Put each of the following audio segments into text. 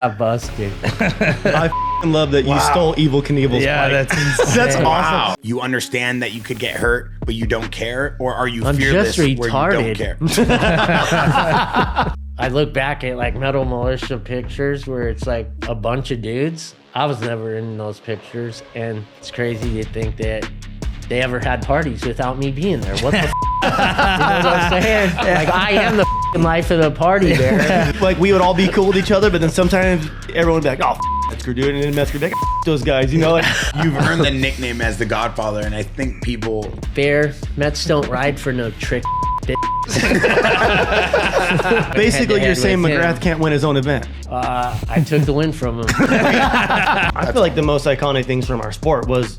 got busted. I love that you stole Evel Knievel's bike. That's insane. That's awesome. Wow. You understand that you could get hurt, but you don't care? Or are you fearless just where you don't care? I look back at like Metal Mulisha pictures where it's like a bunch of dudes. I was never in those pictures, and it's crazy to think that they ever had parties without me being there. What the f? You know what I'm saying? Like, I am the f***ing life of the party there. Like, we would all be cool with each other, but then sometimes everyone would be like, oh, Metzger, dude, and then Metzger would be like, those guys, you know? Like, You've earned the nickname as the Godfather, and I think people... Fair, Mets don't ride for no trick. basically, you're saying with McGrath him. can't win his own event. I took the win from him. I feel like the most iconic things from our sport was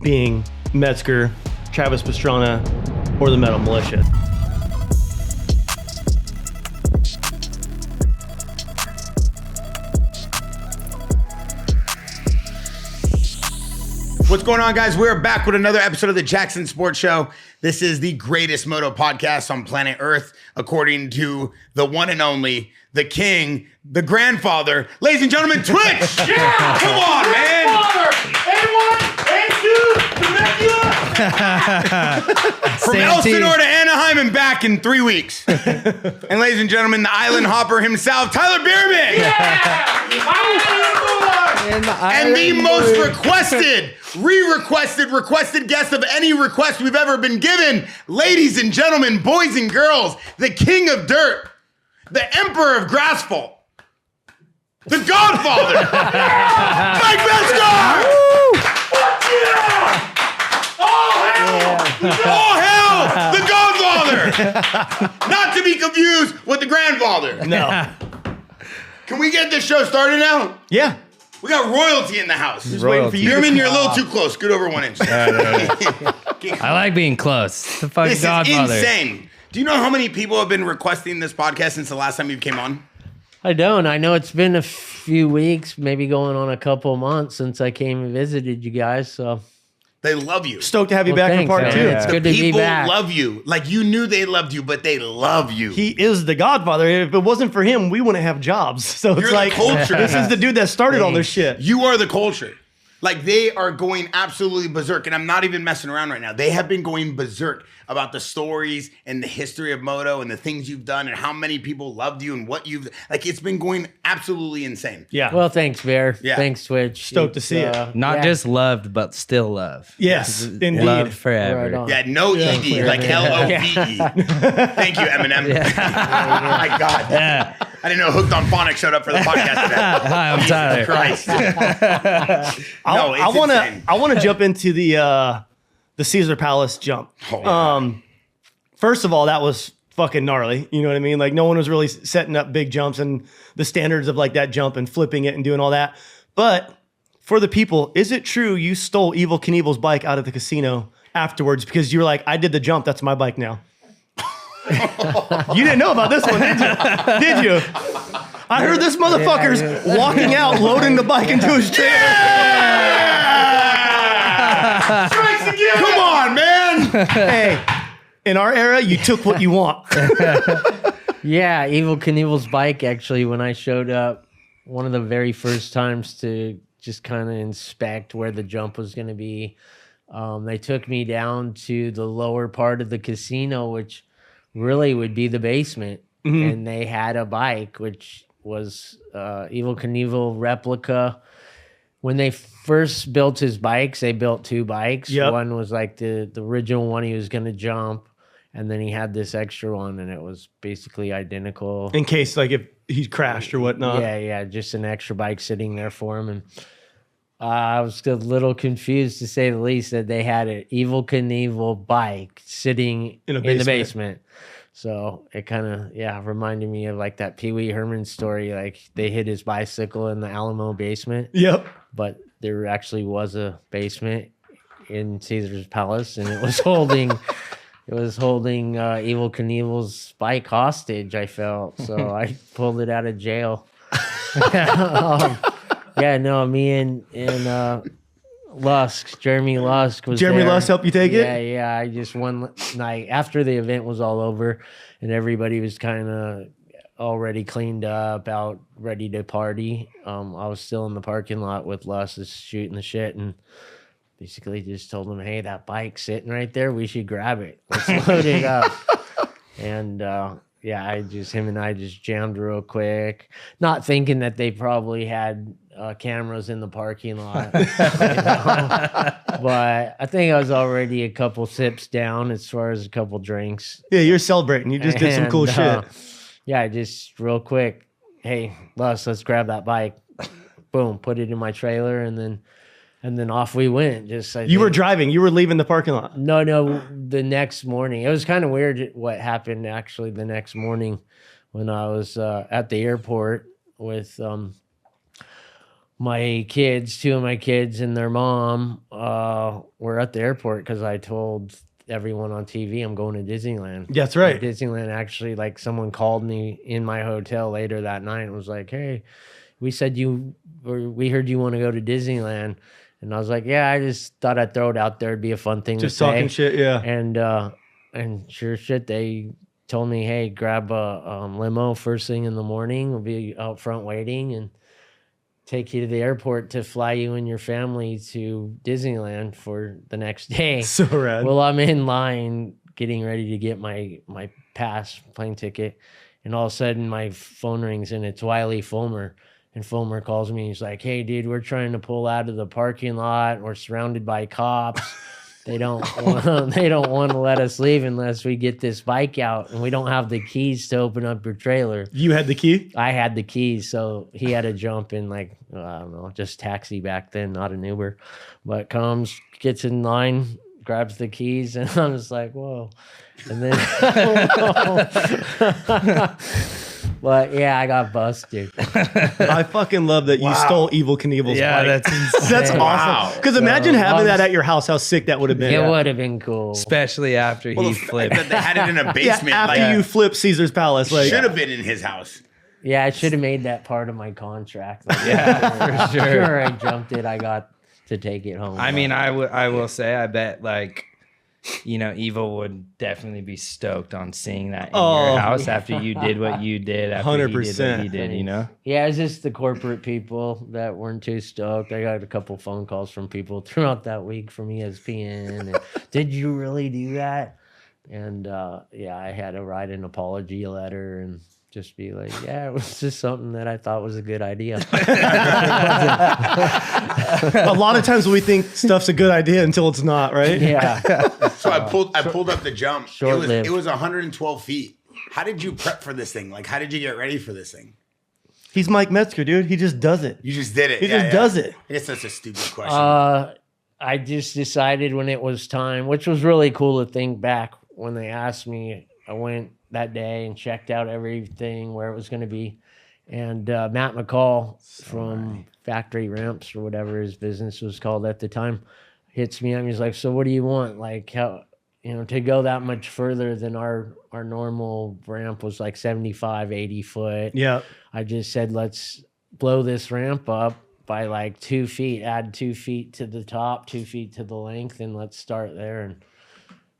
being Metzger, Travis Pastrana, or the Metal Mulisha. What's going on, guys? We're back with another episode of the Jaxxon Sports Show. This is the greatest moto podcast on planet Earth, according to the one and only, the king, the grandfather, ladies and gentlemen, Twitch! Yeah! Come on, man! A1, A2, Temecula! From Elsinore to Anaheim and back in 3 weeks. And ladies and gentlemen, the island hopper himself, Tyler Bierman! Yeah! And the most requested guest of any request we've ever been given. Ladies and gentlemen, boys and girls, the king of dirt, the emperor of grassfall, the Godfather, Mike Metzger! Fuck yeah! All hail the Godfather! Not to be confused with the grandfather. No. Can we get this show started now? Yeah. We got royalty in the house. Just waiting for you. Bierman, you're a little too close. Scoot over 1 inch. I like being close. The fucking This Godfather. is insane. Do you know how many people have been requesting this podcast since the last time you came on? I don't. I know it's been a few weeks, maybe going on a couple months since I came and visited you guys. So They love you. Stoked to have you Well, back for thanks, part man. two. Yeah. It's good to be People back. love you. Like, you knew they loved you, but they love you. He is the Godfather. If it wasn't for him, we wouldn't have jobs. So it's You're the like, culture. this is the dude that started all this shit. You are the culture. Like, they are going absolutely berserk, and I'm not even messing around right now. They have been going berserk about the stories and the history of moto and the things you've done and how many people loved you and what you've... Like, it's been going absolutely insane. Yeah. Well, thanks, Bear. Yeah. Thanks, Twitch. Stoked to see it. Not yeah. just loved, but still love. Yes, indeed. Loved forever. Right on. Yeah, no ED, like L-O-V-E. Thank you, Eminem. Oh, my God. Yeah. I didn't know Hooked on Phonics showed up for the podcast today. Hi, I'm Tyler. Christ. No, it's insane. I want to jump into the Caesar Palace jump. Oh, yeah. First of all, that was fucking gnarly. You know what I mean? Like, no one was really setting up big jumps and the standards of like that jump and flipping it and doing all that. But for the people, is it true you stole Evel Knievel's bike out of the casino afterwards because you were like, I did the jump, that's my bike now? You didn't know about this one, did you? Did you? I heard this motherfucker's walking out, loading the bike into his chair. Yeah! Strikes again! Come on, man! Hey, in our era, you took what you want. Yeah, Evel Knievel's bike, actually, when I showed up, one of the very first times to just kind of inspect where the jump was going to be, they took me down to the lower part of the casino, which really would be the basement. Mm-hmm. And they had a bike, which was Evel Knievel replica. When they first built his bikes, they built two bikes. Yep. One was like the original one he was going to jump. And then he had this extra one, and it was basically identical. In case, like, if he crashed or whatnot. Yeah, just an extra bike sitting there for him. And I was a little confused, to say the least, that they had an Evel Knievel bike sitting in the basement. So it kind of, reminded me of like that Pee Wee Herman story. Like, they hid his bicycle in the Alamo basement. Yep. But there actually was a basement in Caesar's Palace, and it was holding... It was holding Evel Knievel's bike hostage, I felt. So I pulled it out of jail. Me and Lusk, Jeremy Lusk was Jeremy there. Lusk helped you take it? Yeah. I just one night after the event was all over and everybody was kind of already cleaned up, out ready to party. I was still in the parking lot with Les, just shooting the shit, and basically just told him, hey, that bike's sitting right there. We should grab it. Let's load it up. And yeah, him and I just jammed real quick, not thinking that they probably had cameras in the parking lot. But I think I was already a couple sips down as far as a couple drinks. Yeah, you're celebrating. You just did some cool shit. Yeah, just real quick. Hey, Les, let's grab that bike. Boom, put it in my trailer, and then off we went. You were driving. You were leaving the parking lot. No. The next morning, it was kind of weird what happened. Actually, the next morning, when I was at the airport with my kids, 2 of my kids and their mom, were at the airport because I told everyone on TV I'm going to Disneyland. That's right. Disneyland, actually, like someone called me in my hotel later that night and was like, hey, we heard you want to go to Disneyland. And I was like, yeah, I just thought I'd throw it out there. It'd be a fun thing to say. Just talking shit, yeah. And sure shit, they told me, hey, grab a limo first thing in the morning. We'll be out front waiting and take you to the airport to fly you and your family to Disneyland for the next day. So rad. Well, I'm in line getting ready to get my plane ticket. And all of a sudden my phone rings and it's Wiley Fulmer. And Fulmer calls me. He's like, hey, dude, we're trying to pull out of the parking lot. We're surrounded by cops. They don't want to let us leave unless we get this bike out. And we don't have the keys to open up your trailer. You had the key? I had the keys. So he had to jump in like, I don't know, just taxi back then, not an Uber. But comes, gets in line, grabs the keys. And I'm just like, whoa. And then... But yeah, I got busted. I fucking love that you stole Evel Knievel's bike. That's insane. That's awesome. Because imagine having that at your house, how sick that would have been. It would have been cool. Especially after he flipped. They had it in a basement. Yeah, after you flipped Caesar's Palace. Should have been in his house. Yeah, I should have made that part of my contract. Like, Yeah, for sure. I jumped it. I got to take it home. I mean, I will say, I bet, like, you know, Evel would definitely be stoked on seeing that in your house after you did what you did, after 100%. He did what he did, you know? Yeah, it's just the corporate people that weren't too stoked. I got a couple phone calls from people throughout that week from ESPN. And, did you really do that? And, yeah, I had to write an apology letter and just be like, yeah, it was just something that I thought was a good idea. A lot of times we think stuff's a good idea until it's not, right? Yeah. So I pulled up the jump. Short-lived. It was 112 feet. How did you prep for this thing? Like, how did you get ready for this thing? He's Mike Metzger, dude. He just does it. You just did it. He just does it. I guess that's a stupid question. I just decided when it was time, which was really cool to think back when they asked me. I went that day and checked out everything where it was going to be. And Matt McCall from Factory Ramps or whatever his business was called at the time hits me up. He's like, so what do you want? Like, how, you know, to go that much further than our normal ramp was like 75, 80 foot. Yeah. I just said, let's blow this ramp up by like 2 feet, add 2 feet to the top, 2 feet to the length, and let's start there.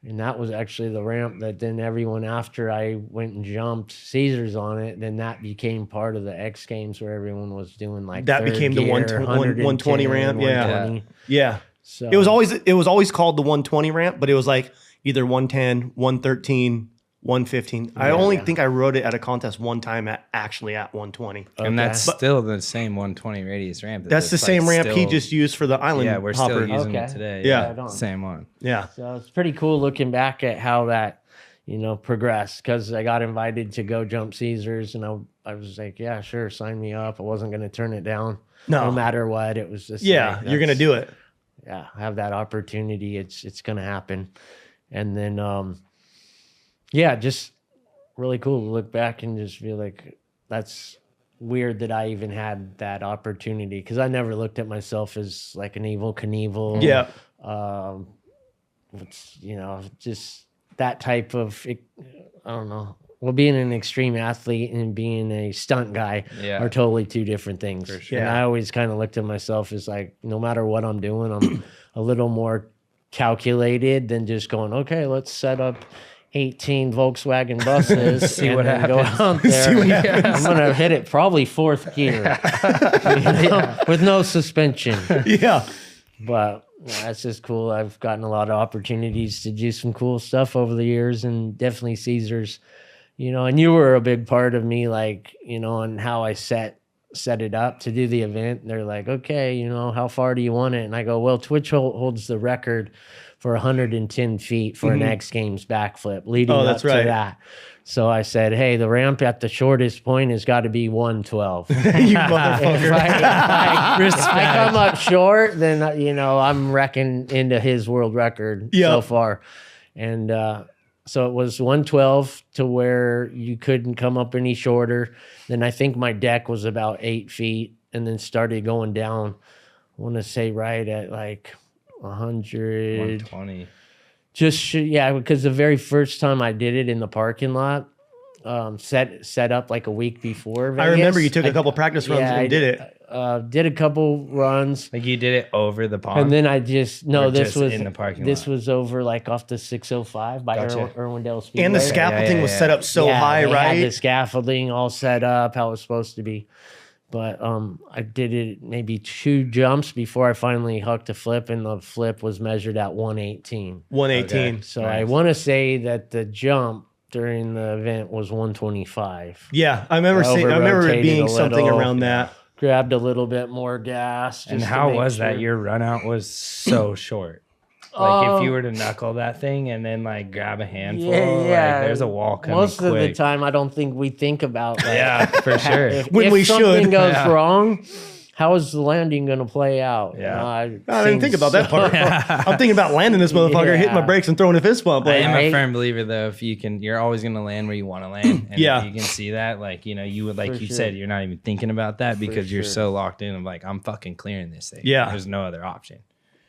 And that was actually the ramp that then everyone after I went and jumped Caesars on it, then that became part of the X Games where everyone was doing like that became the 120 ramp. 120. Yeah. So it was always called the 120 ramp, but it was like either 110, 113, 115. I only think I rode it at a contest one time at 120. And that's still the same 120 radius ramp. That's the same ramp he just used for the island. Yeah, we're still using it today. Yeah. Same one. Yeah. So it's pretty cool looking back at how that, you know, progressed, because I got invited to go jump Caesars and I was like, yeah, sure, sign me up. I wasn't going to turn it down no matter what. It was just you're going to do it. Yeah, I have that opportunity. It's going to happen. And then yeah, just really cool to look back and just feel like that's weird that I even had that opportunity, because I never looked at myself as like an Evel Knievel. Yeah. It's, you know, just that type of, I don't know. Well, being an extreme athlete and being a stunt guy are totally two different things. For sure. And I always kind of looked at myself as like, no matter what I'm doing, I'm a little more calculated than just going, okay, let's set up 18 Volkswagen buses See and what then go happens. out there. See what happens. I'm gonna hit it probably fourth gear with no suspension. Yeah. But that's just cool. I've gotten a lot of opportunities to do some cool stuff over the years, and definitely Caesars, and you were a big part of me, like, on how I set it up to do the event. They're like, okay, how far do you want it? And I go, well, Twitch holds the record for 110 feet for an X Games backflip leading up to that. So I said, hey, the ramp at the shortest point has got to be 112. You motherfucker. If I come up short, then, I'm wrecking into his world record so far. And so it was 112 to where you couldn't come up any shorter. Then I think my deck was about 8 feet and then started going down, I want to say right at like 100. 120. Because the very first time I did it in the parking lot, set up like a week before Vegas. I remember you took a couple practice runs and did it. Did a couple runs. Like you did it over the pond? And then I this was in the parking lot? was over like off the 605 by Irwindale Speedway. And the scaffolding was set up so high, they right? had the scaffolding all set up how it was supposed to be. But I did it maybe 2 jumps before I finally hooked a flip, and the flip was measured at 118. 118. Okay. So I want to say that the jump during the event was 125. Yeah, I remember it being something around that. Grabbed a little bit more gas. And how was that? Your run out was so short. Like if you were to knuckle that thing and then like grab a handful, like there's a wall coming Most quick. of the time, I don't think we think about that. For sure. If something goes wrong, how is the landing going to play out? Yeah. I didn't think about that part. I'm thinking about landing this motherfucker, hitting my brakes and throwing a fist bump. I am a firm believer though, if you can, you're always going to land where you want to land. And if you can see that, like, you would, like said, you're not even thinking about that because you're so locked in of like, I'm fucking clearing this thing. Yeah. There's no other option.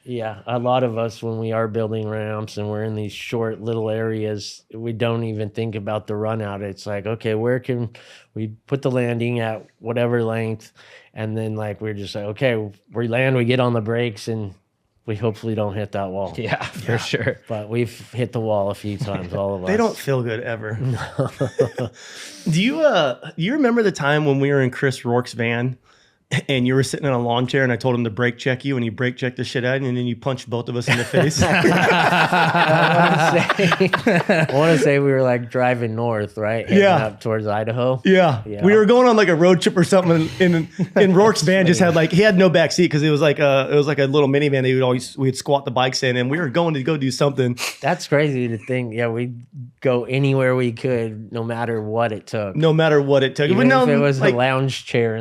Yeah, a lot of us, when we are building ramps and we're in these short little areas, we don't even think about the run out. It's like, okay, where can we put the landing at whatever length? And then like, we're just like, okay, we land, we get on the brakes, and we hopefully don't hit that wall. Yeah, for sure. But we've hit the wall a few times, all of us. They don't feel good ever. Do you remember the time when we were in Chris Rourke's van and you were sitting in a lawn chair and I told him to brake check you and he brake checked the shit out of you and then you punched both of us in the face? I want to say we were like driving north, right? Heading up towards Idaho. Yeah. We were going on like a road trip or something, and Rourke's van just had like, he had no back seat because it was like a little minivan that we'd squat the bikes in, and we were going to go do something. That's crazy to think. Yeah, we'd go anywhere we could, no matter what it took. Even if it was like, a lounge chair.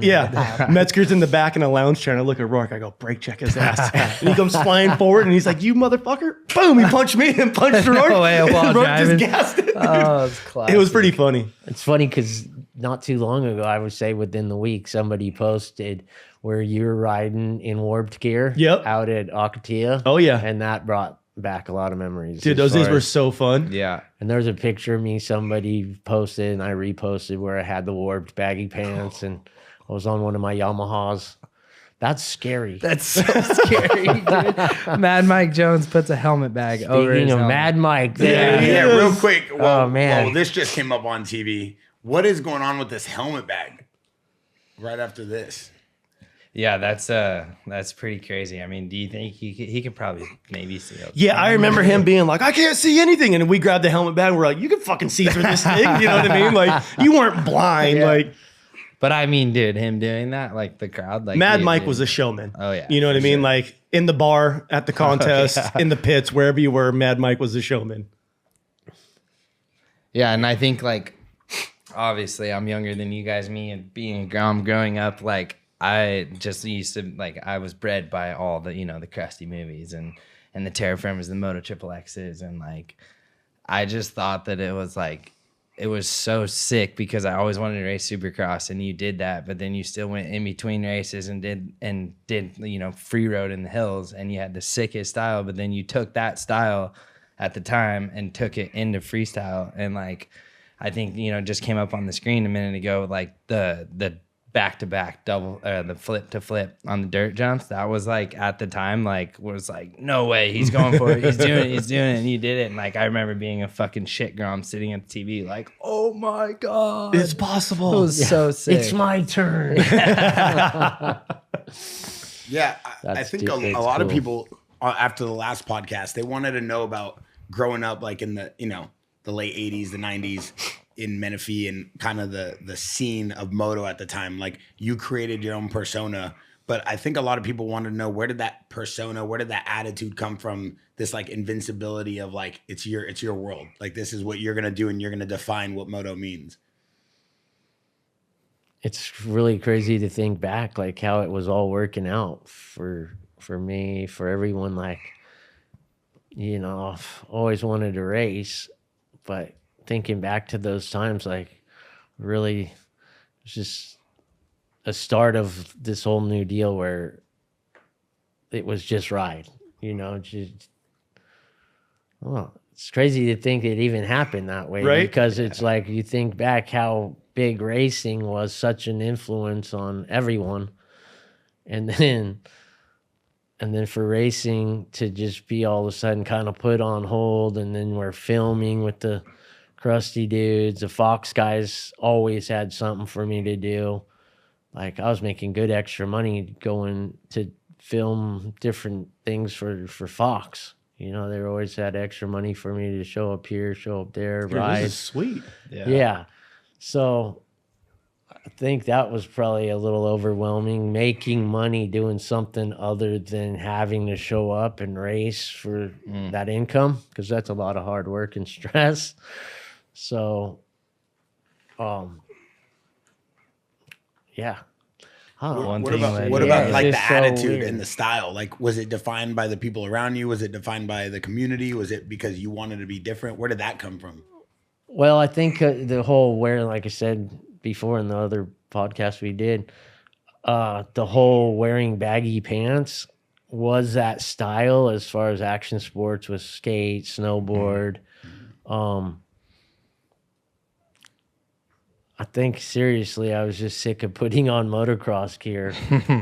Metzger's in the back in a lounge chair, and I look at Rourke, I go, brake check his ass. And he comes flying forward, and he's like, you motherfucker. Boom, he punched me and punched Rourke. And Rourke just gassed it. Oh, it's classic. It was pretty funny. It's funny because not too long ago, I would say within the week, somebody posted where you were riding in warped gear out at Akatia. Oh, yeah. And that brought back a lot of memories. Dude, those days were so fun. Yeah. And there's a picture of me somebody posted and I reposted where I had the warped baggy pants and I was on one of my Yamahas. That's scary. That's so scary, dude. Mad Mike Jones puts a helmet bag over his helmet. Mad Mike. Yeah, real quick. Well, man. Well, this just came up on TV. What is going on with this helmet bag right after this? Yeah, that's pretty crazy. I mean, do you think he could probably maybe see? Yeah, I remember him being like, I can't see anything. And we grabbed the helmet bag and we're like, you can fucking see through this thing. You know what I mean? Like, you weren't blind. Like, but I mean, dude, him doing that, like the crowd, like Mad Mike was a showman. Oh yeah, you know what I mean? Sure. Like in the bar, at the contest, in the pits, wherever you were, Mad Mike was a showman. Yeah, and I think like obviously I'm younger than you guys. Me and being growing up, like I just used to like I was bred by all the the crusty movies and the Terra Firmas, the Moto Triple X's, and like I just thought that it was like. It was so sick because I always wanted to race Supercross, and you did that, but then you still went in between races and did free road in the hills, and you had the sickest style. But then you took that style at the time and took it into freestyle, and like I think just came up on the screen a minute ago, like the back to back double the flip to flip on the dirt jumps. That was like at the time like was like no way he's going for it. He's doing it, and he did it. And like I remember being a fucking shit grom sitting at the TV like, oh my god, It's possible. it was so sick. It's my turn. Yeah, I think a lot of people after the last podcast, they wanted to know about growing up like in the the late 80s, the 90s in Menifee and kind of the scene of moto at the time. Like you created your own persona, but I think a lot of people want to know where did that attitude come from? This like invincibility of like it's your world. Like this is what you're gonna do and you're gonna define what moto means. It's really crazy to think back like how it was all working out for me, for everyone. Like, I've always wanted to race, but thinking back to those times, like really it's just a start of this whole new deal where it was just ride, it's crazy to think it even happened that way, right? Because it's like you think back how big racing was such an influence on everyone. And then for racing to just be all of a sudden kind of put on hold, and then we're filming with the crusty dudes. The Fox guys always had something for me to do. Like I was making good extra money going to film different things for Fox. They always had extra money for me to show up here, show up there, ride. This is sweet. Yeah. So I think that was probably a little overwhelming, making money doing something other than having to show up and race for that income, because that's a lot of hard work and stress. So, yeah. What about like the attitude and the style? Like, was it defined by the people around you? Was it defined by the community? Was it because you wanted to be different? Where did that come from? Well, I think the whole wearing, like I said before in the other podcast we did, the whole wearing baggy pants was that style as far as action sports with skate, snowboard. I think seriously, I was just sick of putting on motocross gear.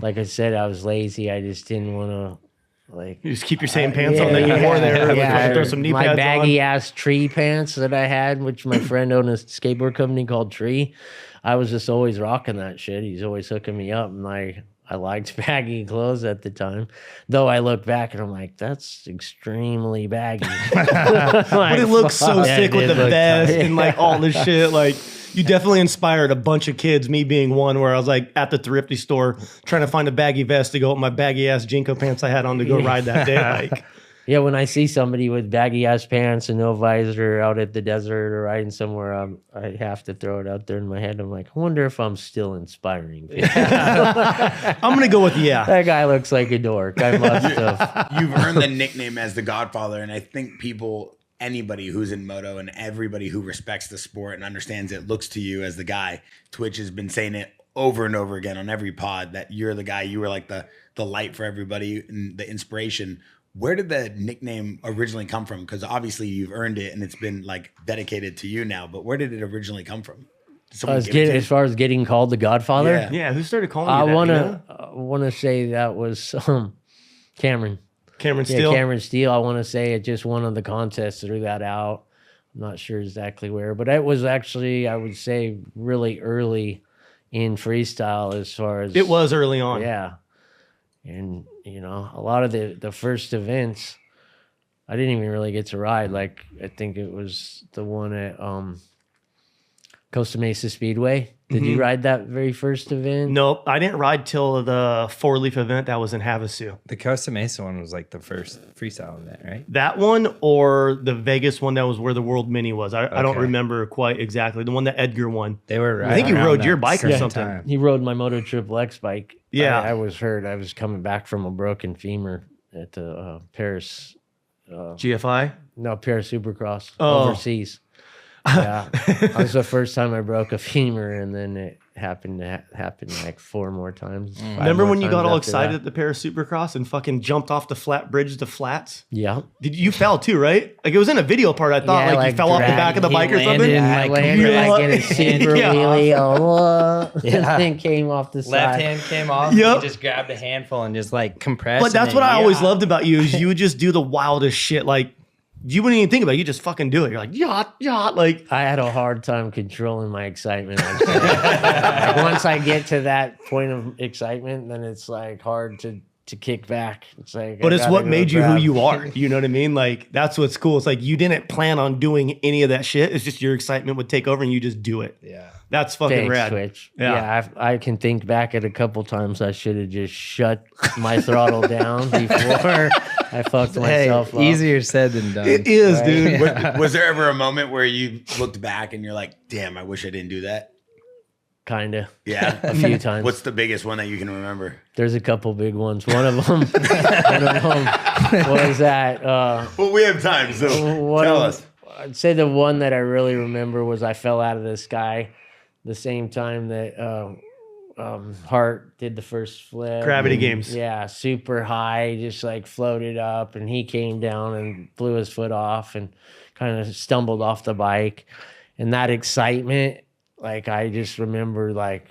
Like I said, I was lazy. I just didn't want to you just keep your same pants on that you wore there. Yeah, throw some knee my pads baggy on. ass Tree pants that I had, which my friend owned a skateboard company called Tree. I was just always rocking that shit. He's always hooking me up, and I liked baggy clothes at the time. Though I look back and I'm like, that's extremely baggy. But it looks so sick with the vest and like all this shit. Like you definitely inspired a bunch of kids, me being one, where I was like at the thrifty store trying to find a baggy vest to go with my baggy ass Jinko pants I had on to go ride that day. Like, yeah, when I see somebody with baggy ass pants and no visor out at the desert or riding somewhere, I have to throw it out there in my head. I'm like, I wonder if I'm still inspiring people. I'm gonna go with That guy looks like a dork. I must have. You've earned the nickname as the Godfather, and I think anybody who's in moto and everybody who respects the sport and understands it looks to you as the guy. Twitch has been saying it over and over again on every pod that you're the guy. You were like the light for everybody and the inspiration. Where did the nickname originally come from? Because obviously you've earned it and it's been like dedicated to you now. But where did it originally come from? As far as getting called the Godfather, yeah. Who started calling you that? I wanna say that was Cameron. Cameron Steele. Yeah, Cameron Steele. I want to say it just one of the contests threw that out. I'm not sure exactly where, but it was actually, I would say, really early in freestyle as far as it was early on. Yeah. And, a lot of the first events, I didn't even really get to ride. Like, I think it was the one at Costa Mesa Speedway. Did you ride that very first event? Nope, I didn't ride till the 4-leaf event that was in Havasu. The Costa Mesa one was like the first freestyle event, right? That one or the Vegas one that was where the World Mini was. I don't remember quite exactly. The one that Edgar won. They were. I think he rode your bike or something. Time. He rode my Moto Triple X bike. Yeah, I was hurt. I was coming back from a broken femur at the Paris. GFI? No, Paris Supercross overseas. Yeah, that was the first time I broke a femur, and then happened to happen like 4 more times. 5 Remember more when you times got all after excited that. at the Paris Supercross and fucking jumped off the flat bridge to flats? Yeah. Did you fell too, right? Like it was in a video part. I thought Yeah, like you fell off the back of the he bike or landed something. and, I like, landed like in a super Yeah. wheelie, and Yeah. then came off the side. Left hand came off. Yep. You just grabbed a handful and just like compressed. But that's and what then, I always loved about you is you would just do the wildest shit. Like you wouldn't even think about it. You just fucking do it. You're like, yacht. Like, I had a hard time controlling my excitement. I'd say. Like, once I get to that point of excitement, then it's like hard to kick back. It's like, but I it's gotta what go made you who grab- you are. You know what I mean? Like, that's what's cool. It's like you didn't plan on doing any of that shit. It's just your excitement would take over and you just do it. Yeah. That's fucking Thanks, rad. Twitch. Yeah. Yeah, I can think back at a couple times I should have just shut my throttle down before I fucked myself up. Easier said than done. It is, Right? dude. Was there ever a moment where you looked back and you're like, damn, I wish I didn't do that? Kind of. Yeah. A few times. What's the biggest one that you can remember? There's a couple big ones. One of them was that. Well, we have time, so One tell of- us. I'd say the one that I really remember was I fell out of the sky the same time that Hart did the first flip. Gravity And, games. Yeah, super high, just like floated up, and he came down and blew his foot off and kind of stumbled off the bike. And that excitement, like I just remember like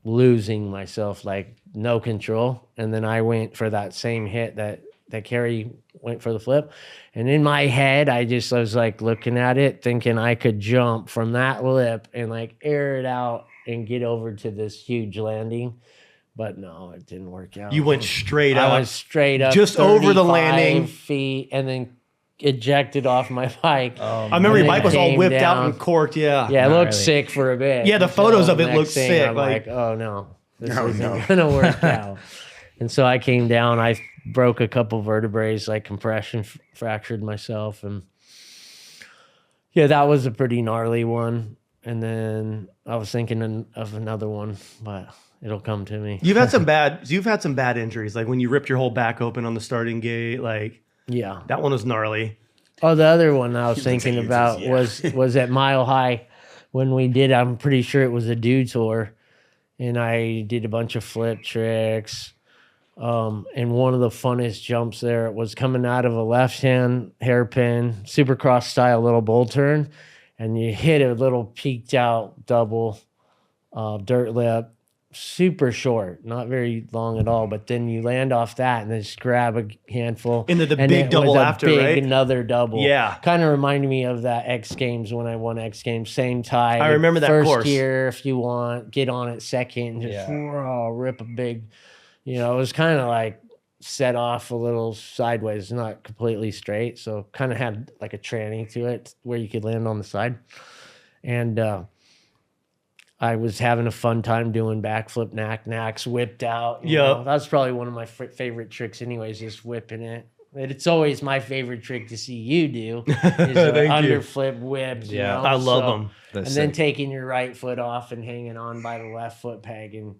losing myself, like no control. And then I went for that same hit that Kerry went for the flip. And in my head, I was like looking at it, thinking I could jump from that lip and like air it out and get over to this huge landing. But no, it didn't work out. You went straight up. I went straight up, Just over the 35 landing. feet, and then ejected off my bike. I remember your And bike was then all came whipped out down. and corked. Yeah. Yeah, it looked Gnarly. sick for a bit. Yeah, the until photos of it next looked thing, sick, I'm like- like, oh no, this Oh, isn't no. gonna work out. And so I came down. I broke a couple vertebrae, like compression fractured myself, and yeah, that was a pretty gnarly one. And then I was thinking of another one, but it'll come to me. You've had some bad injuries, like when you ripped your whole back open on the starting gate. Like Yeah. that one was gnarly. Oh, the other one I was thinking it's- about yeah. was at Mile High when we did. I'm pretty sure it was a dew tour, and I did a bunch of flip tricks. And one of the funnest jumps there was coming out of a left-hand hairpin Supercross style little bull turn, and you hit a little peaked out double dirt lip, super short, not very long at all. But then you land off that and then just grab a handful. Into the and big it double was a after, big, right? Another double. Yeah. Kind of reminded me of that X Games when I won X Games. Same time. I remember that First course. gear, if you want, get on it second, just rip a big. You know, it was kind of like set off a little sideways, not completely straight. So kind of had like a tranny to it where you could land on the side. And I was having a fun time doing backflip knacks, whipped out. You know. Yep. That's probably one of my favorite tricks anyways, just whipping it. And it's always my favorite trick to see you do is Thank you. underflip whips. you Yeah. know? I love So- them. And then taking your right foot off and hanging on by the left foot peg, and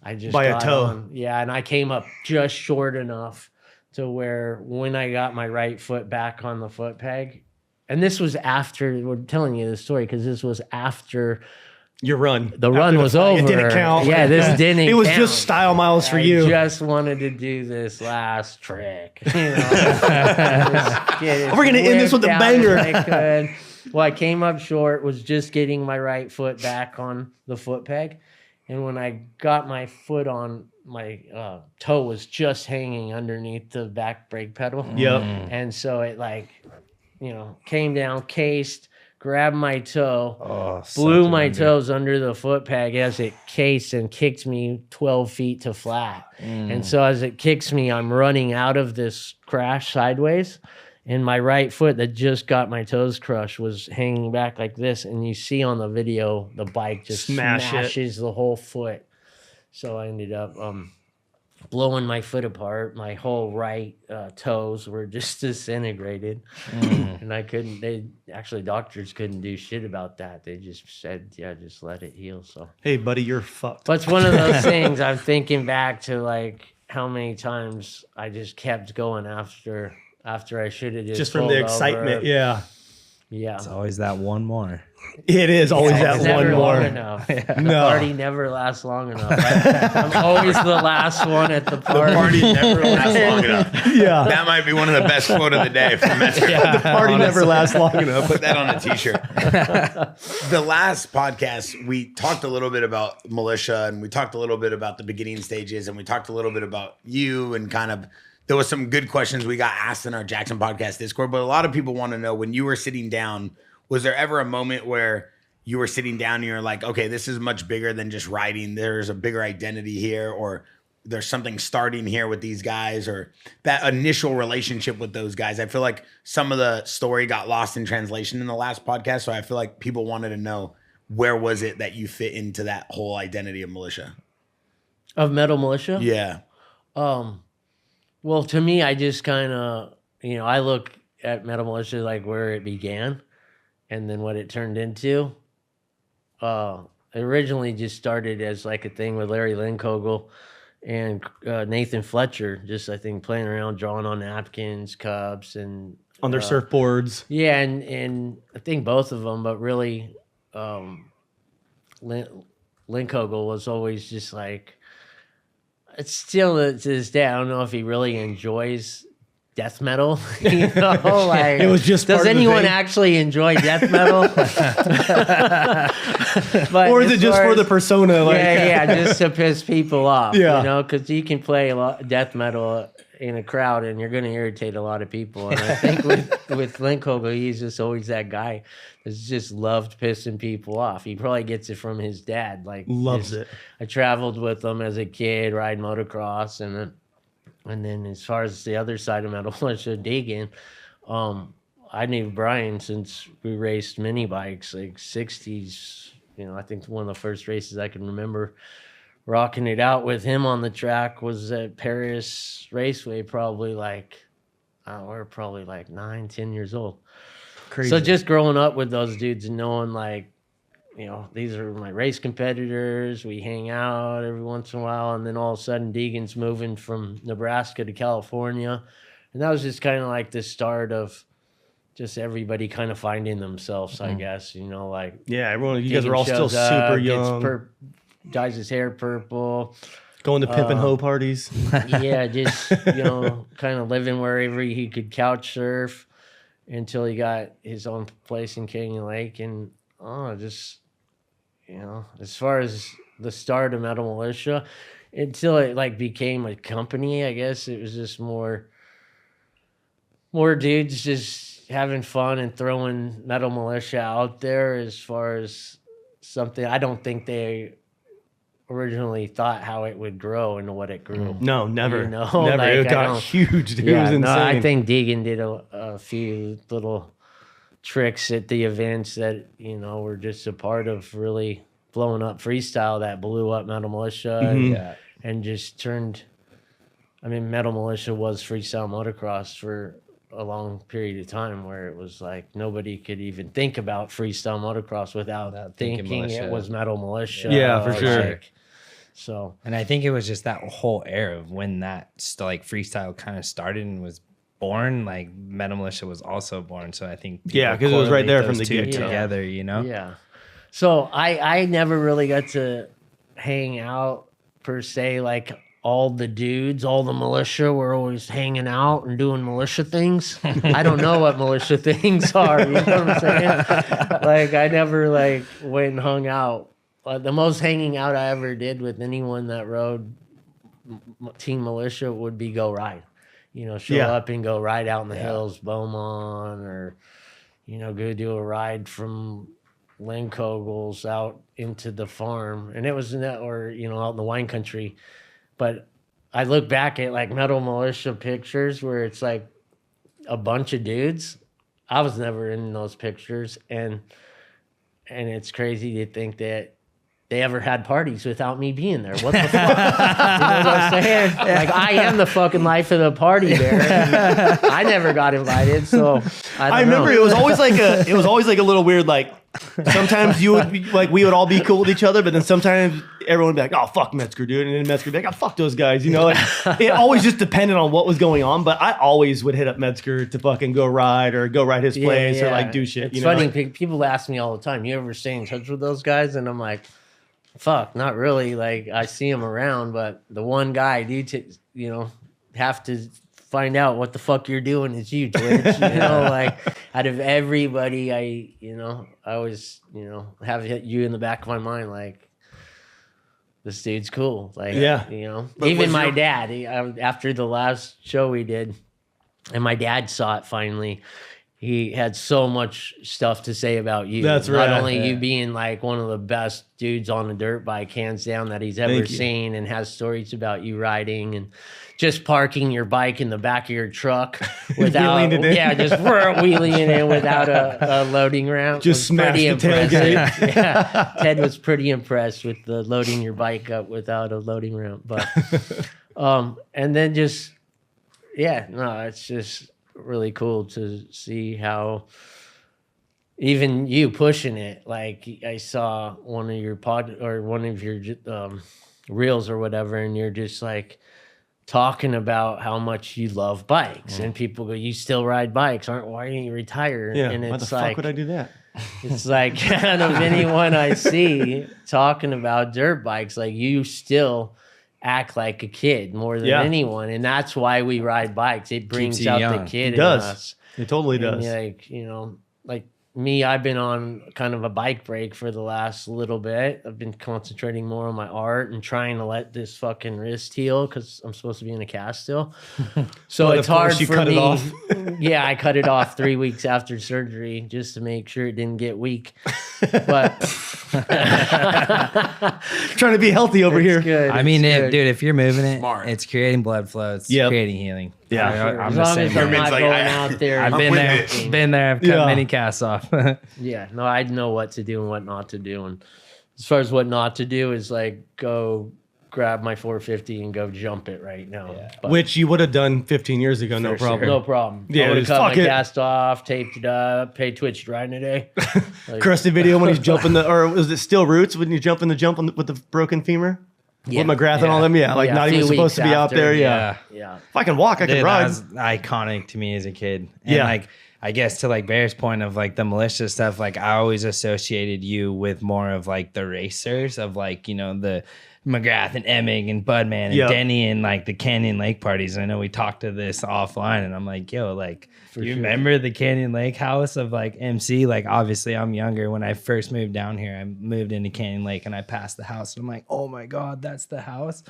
I just By a got toe. on. Yeah, and I came up just short enough to where when I got my right foot back on the foot peg, and this was after, we're telling you the story because this was after Your run. the run was over. It didn't count. Yeah, this didn't It was count. just style miles for I you. just wanted to do this last trick. You know, Just get it We're gonna end this with a whipped out banger. as I could. Well, I came up short, was just getting my right foot back on the foot peg. And when I got my foot on, my toe was just hanging underneath the back brake pedal. Yep. And so it came down, cased, grabbed my toe, blew my toes under the foot peg as it cased and kicked me 12 feet to flat. And so as it kicks me, I'm running out of this crash sideways. And my right foot that just got my toes crushed was hanging back like this. And you see on the video, the bike just smashes the whole foot. So I ended up blowing my foot apart. My whole right toes were just disintegrated. And doctors couldn't do shit about that. They just said, yeah, just let it heal. So, Hey, buddy, you're fucked. but it's one of those things I'm thinking back to, like how many times I just kept going after I should have just Just from pulled the excitement. over. Yeah. Yeah. It's always that one more. It is always that It's one never more. long enough. The No. party never lasts long enough. I'm always the last one at the The party. party never lasts long enough. Yeah. That might be one of the best quote of the day from Metzger. The party never lasts long enough. Put that on a t-shirt. The last podcast, we talked a little bit about militia, and we talked a little bit about the beginning stages, and we talked a little bit about you, and kind of there was some good questions we got asked in our Jaxxon podcast Discord. But a lot of people want to know, when you were sitting down, was there ever a moment where you were sitting down and you're like, okay, this is much bigger than just riding. There's a bigger identity here, or there's something starting here with these guys, or that initial relationship with those guys? I feel like some of the story got lost in translation in the last podcast. So I feel like people wanted to know, where was it that you fit into that whole identity of militia? Of Metal Mulisha? Yeah. Well, to me, I just kind of, I look at Metal Mulisha like where it began and then what it turned into. It originally just started as like a thing with Larry Linkogel and Nathan Fletcher, just I think playing around, drawing on napkins, cups, and On their surfboards. yeah, and I think both of them, but really, Linkogel was always just like, it's still to this day, I don't know if he really enjoys death metal. Like, It was just does part of the anyone thing. actually enjoy death metal? But Or is it as just far for the as- persona? Like, yeah, just to piss people off. Yeah. Because you can play a lot death metal in a crowd and you're going to irritate a lot of people. And I think with Linkogel, he's just always that guy that's just loved pissing people off. He probably gets it from his dad. Like, Loves it. I traveled with him as a kid, riding motocross, and then as far as the other side of Metal Mulisha, Deegan, I knew Brian since we raced mini bikes, like 60s. I think one of the first races I can remember rocking it out with him on the track was at Paris Raceway, probably like, we're probably like 9, 10 years old. Crazy. So just growing up with those dudes and knowing like, these are my race competitors. We hang out every once in a while. And then all of a sudden Deegan's moving from Nebraska to California. And that was just kind of like the start of just everybody kind of finding themselves, I guess, like. Yeah, everyone. You guys Deegan are all still shows up, super gets young. dyes his hair purple. Going to pimp and hoe parties. Yeah, just, kind of living wherever he could couch surf until he got his own place in Canyon Lake. And, just, as far as the start of Metal Mulisha, until it like became a company, I guess it was just more dudes just having fun and throwing Metal Mulisha out there as far as something. I don't think they originally thought how it would grow into what it grew. No, never. Never. Never. Like, It I got don't- huge, dude. It was Yeah, insane. no, I think Deegan did a few little tricks at the events that, were just a part of really blowing up freestyle that blew up Metal Mulisha Mm-hmm. and just turned. I mean, Metal Mulisha was freestyle motocross for a long period of time where it was like nobody could even think about freestyle motocross without thinking thinking militia. it was Metal Mulisha. Yeah, for sure. like, so And I think it was just that whole era of when that freestyle kind of started and was born. Like Metal Mulisha was also born, so I think Yeah, people 'cause it was right there correlate from the those two get-go. together. Yeah. So I never really got to hang out per se, like all the dudes, all the militia were always hanging out and doing militia things. I don't know what militia things are, you know what I'm saying? Like I never like went and hung out. The most hanging out I ever did with anyone that rode Team Militia would be go ride. Show Yeah. up and go ride out in the hills, Beaumont, or, go do a ride from Linkogel's out into the farm. And it was in that, or, out in the wine country. But I look back at like Metal Mulisha pictures where it's like a bunch of dudes. I was never in those pictures. And it's crazy to think that they ever had parties without me being there. What the fuck? You know what I'm saying? Like, I am the fucking life of the party there. And I never got invited, so I don't I remember know. it was always like a little weird, like sometimes you would be, like, we would all be cool with each other, but then sometimes everyone would be like, oh, fuck Metzger, dude. And then Metzger would be like, oh, fuck those guys. You know, like, it always just depended on what was going on. But I always would hit up Metzger to fucking go ride his place or like do shit. It's you know? funny. People ask me all the time, you ever stay in touch with those guys? And I'm like, fuck, not really. Like, I see them around, but the one guy I do, have to find out what the fuck you're doing is you, Twitch. Like, out of everybody, I always, have you in the back of my mind, like, this dude's cool. Like, But even my dad, after the last show we did, and my dad saw it finally, he had so much stuff to say about you. That's right. Not only you being like one of the best dudes on a dirt bike, hands down, that he's ever seen, and has stories about you riding and just parking your bike in the back of your truck without, just wheeling it in without a loading ramp. Just smash the tailgate. Yeah, Ted was pretty impressed with the loading your bike up without a loading ramp. But, and then just, it's just really cool to see how even you pushing it. Like, I saw one of your reels or whatever, and you're just like talking about how much you love bikes, and people go, "You still ride bikes? Why didn't you retire?" Yeah, and why it's the fuck would I do that? It's like, kind of anyone I see talking about dirt bikes, like, you still act like a kid more than anyone, and that's why we ride bikes. It brings out young. the kid It does. in us. It totally does. Like, like me, I've been on kind of a bike break for the last little bit. I've been concentrating more on my art and trying to let this fucking wrist heal, because I'm supposed to be in a cast still. So it's hard for cut me. It off. Yeah, I cut it off 3 weeks after surgery just to make sure it didn't get weak. But trying to be healthy over here. Good. I mean, good. dude, if you're moving it, Smart. it's creating blood flow. It's creating healing. Yeah. Sure. I'm As the long same as I'm way. not Like, going out there. I've and been there. fucking- Been there. I've cut many casts off. Yeah, no, I know what to do and what not to do. And as far as what not to do is, like, go grab my 450 and go jump it right now. Yeah. But Which you would have done 15 years ago, no for problem. sure, no problem. Yeah, I would have just cut my fuck it. cast off, taped it up, paid Twitch to ride today. Like, Crusty video when he's jumping or was it still roots when you jump in the jump with the broken femur? Yeah. With McGrath and all them? Yeah, like Yeah, not a even few supposed to be weeks out after, there. Yeah. yeah. If I can walk, I can Dude, ride. that was iconic to me as a kid. And Yeah. like, I guess to like Bear's point of like the militia stuff, like I always associated you with more of like the racers of like, the McGrath and Emig and Budman and Denny and like the Canyon Lake parties. I know we talked to this offline, and I'm like, yo, like, you remember the Canyon Lake house of like MC? Like, obviously I'm younger. When I first moved down here, I moved into Canyon Lake and I passed the house and I'm like, oh my God, that's the house.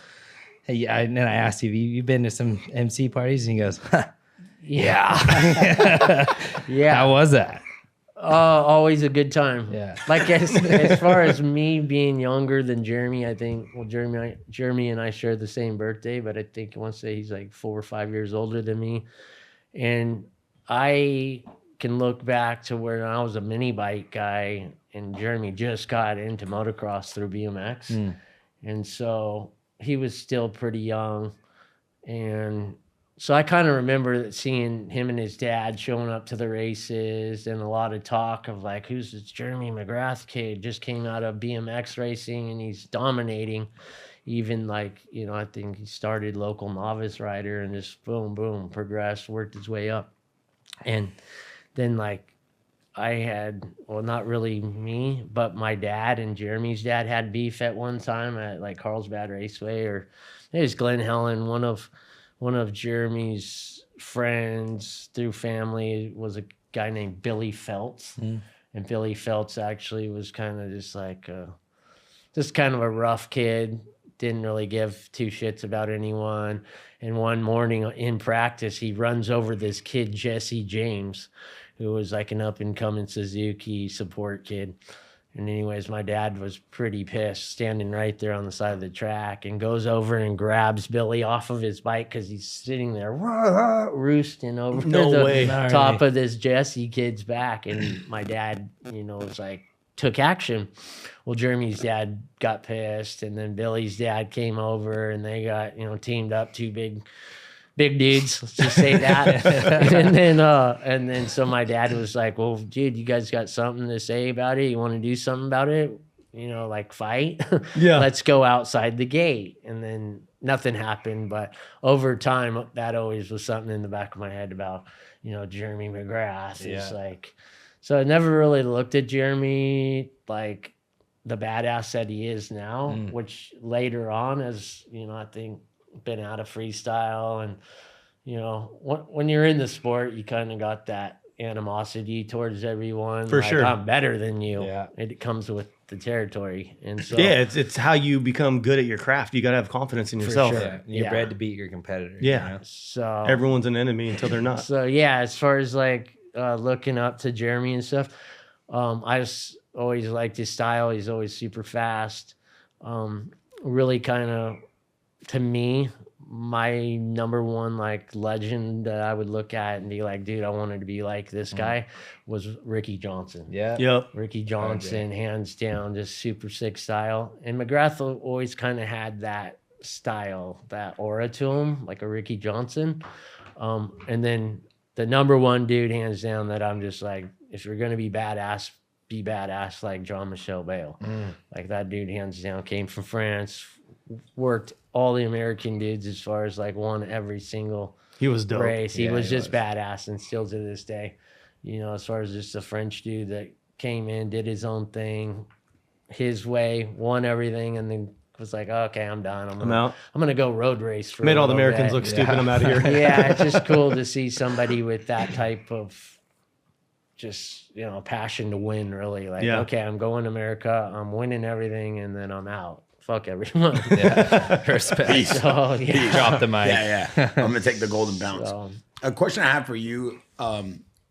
Hey, and then I asked you, you been to some MC parties? And he goes, yeah. How was that? Always a good time. Yeah. Like, as far as me being younger than Jeremy, I think, Jeremy and I share the same birthday, but I think I want to say he's like 4 or 5 years older than me. And I can look back to where I was a mini bike guy and Jeremy just got into motocross through BMX. And so he was still pretty young. And so I kind of remember seeing him and his dad showing up to the races, and a lot of talk of like, who's this Jeremy McGrath kid? Just came out of BMX racing and he's dominating. Even like, I think he started local novice rider and just boom, boom, progressed, worked his way up. And then like I had, well, not really me, but my dad and Jeremy's dad had beef at one time at like Carlsbad Raceway, or it was Glenn Helen, one of Jeremy's friends through family was a guy named Billy Feltz. And Billy Feltz actually was kind of just like just kind of a rough kid, didn't really give two shits about anyone. And one morning in practice, he runs over this kid, Jesse James, who was like an up-and-coming Suzuki support kid. And anyways, my dad was pretty pissed, standing right there on the side of the track, and goes over and grabs Billy off of his bike because he's sitting there roosting over the top of this Jesse kid's back. And my dad, was like, took action. Well, Jeremy's dad got pissed, and then Billy's dad came over, and they got, teamed up, two big big dudes. Let's just say that. and then so my dad was like, "Well, dude, you guys got something to say about it? You want to do something about it? You know, like fight? Yeah. Let's go outside the gate." And then nothing happened. But over time, that always was something in the back of my head about, you know, Jeremy McGrath. It's like, so I never really looked at Jeremy like the badass that he is now, which later on, as you know, I think been out of freestyle, and you know, when you're in the sport, you kind of got that animosity towards everyone. For like, sure. I'm better than you. Yeah. It comes with the territory. And so Yeah, it's how you become good at your craft. You got to have confidence in yourself. sure. Yeah, you're Yeah. bred to beat your competitor. Yeah. You know? so Everyone's an enemy until they're not. So yeah, as far as like looking up to Jeremy and stuff, I just always liked his style. He's always super fast. Really kind of, to me, my number one like legend that I would look at and be like, dude, I wanted to be like this guy was Ricky Johnson. Yeah. Yep. Ricky Johnson, hands down, just super sick style. And McGrath always kind of had that style, that aura to him, like a Ricky Johnson. And then the number one dude, hands down, that I'm just like, if you're gonna be badass like Jean-Michel Bale. Like that dude, hands down, came from France, worked all the American dudes as far as like won every single He was dope. race. He Yeah, was he just badass, and still to this day, you know, as far as just a French dude that came in, did his own thing, his way, won everything, and then was like, okay, I'm done. I'm out. I'm gonna go road race for Made a all the little Americans bit. look stupid. I'm out of here. Yeah, it's just cool to see somebody with that type of just, you know, passion to win, really. Like, Yeah. okay, I'm going to America, I'm winning everything, and then I'm out. Fuck everyone. Yeah. Respect. Peace. So, yeah. Drop the mic. Yeah, yeah. I'm gonna take the golden bounce. So, A question I have for you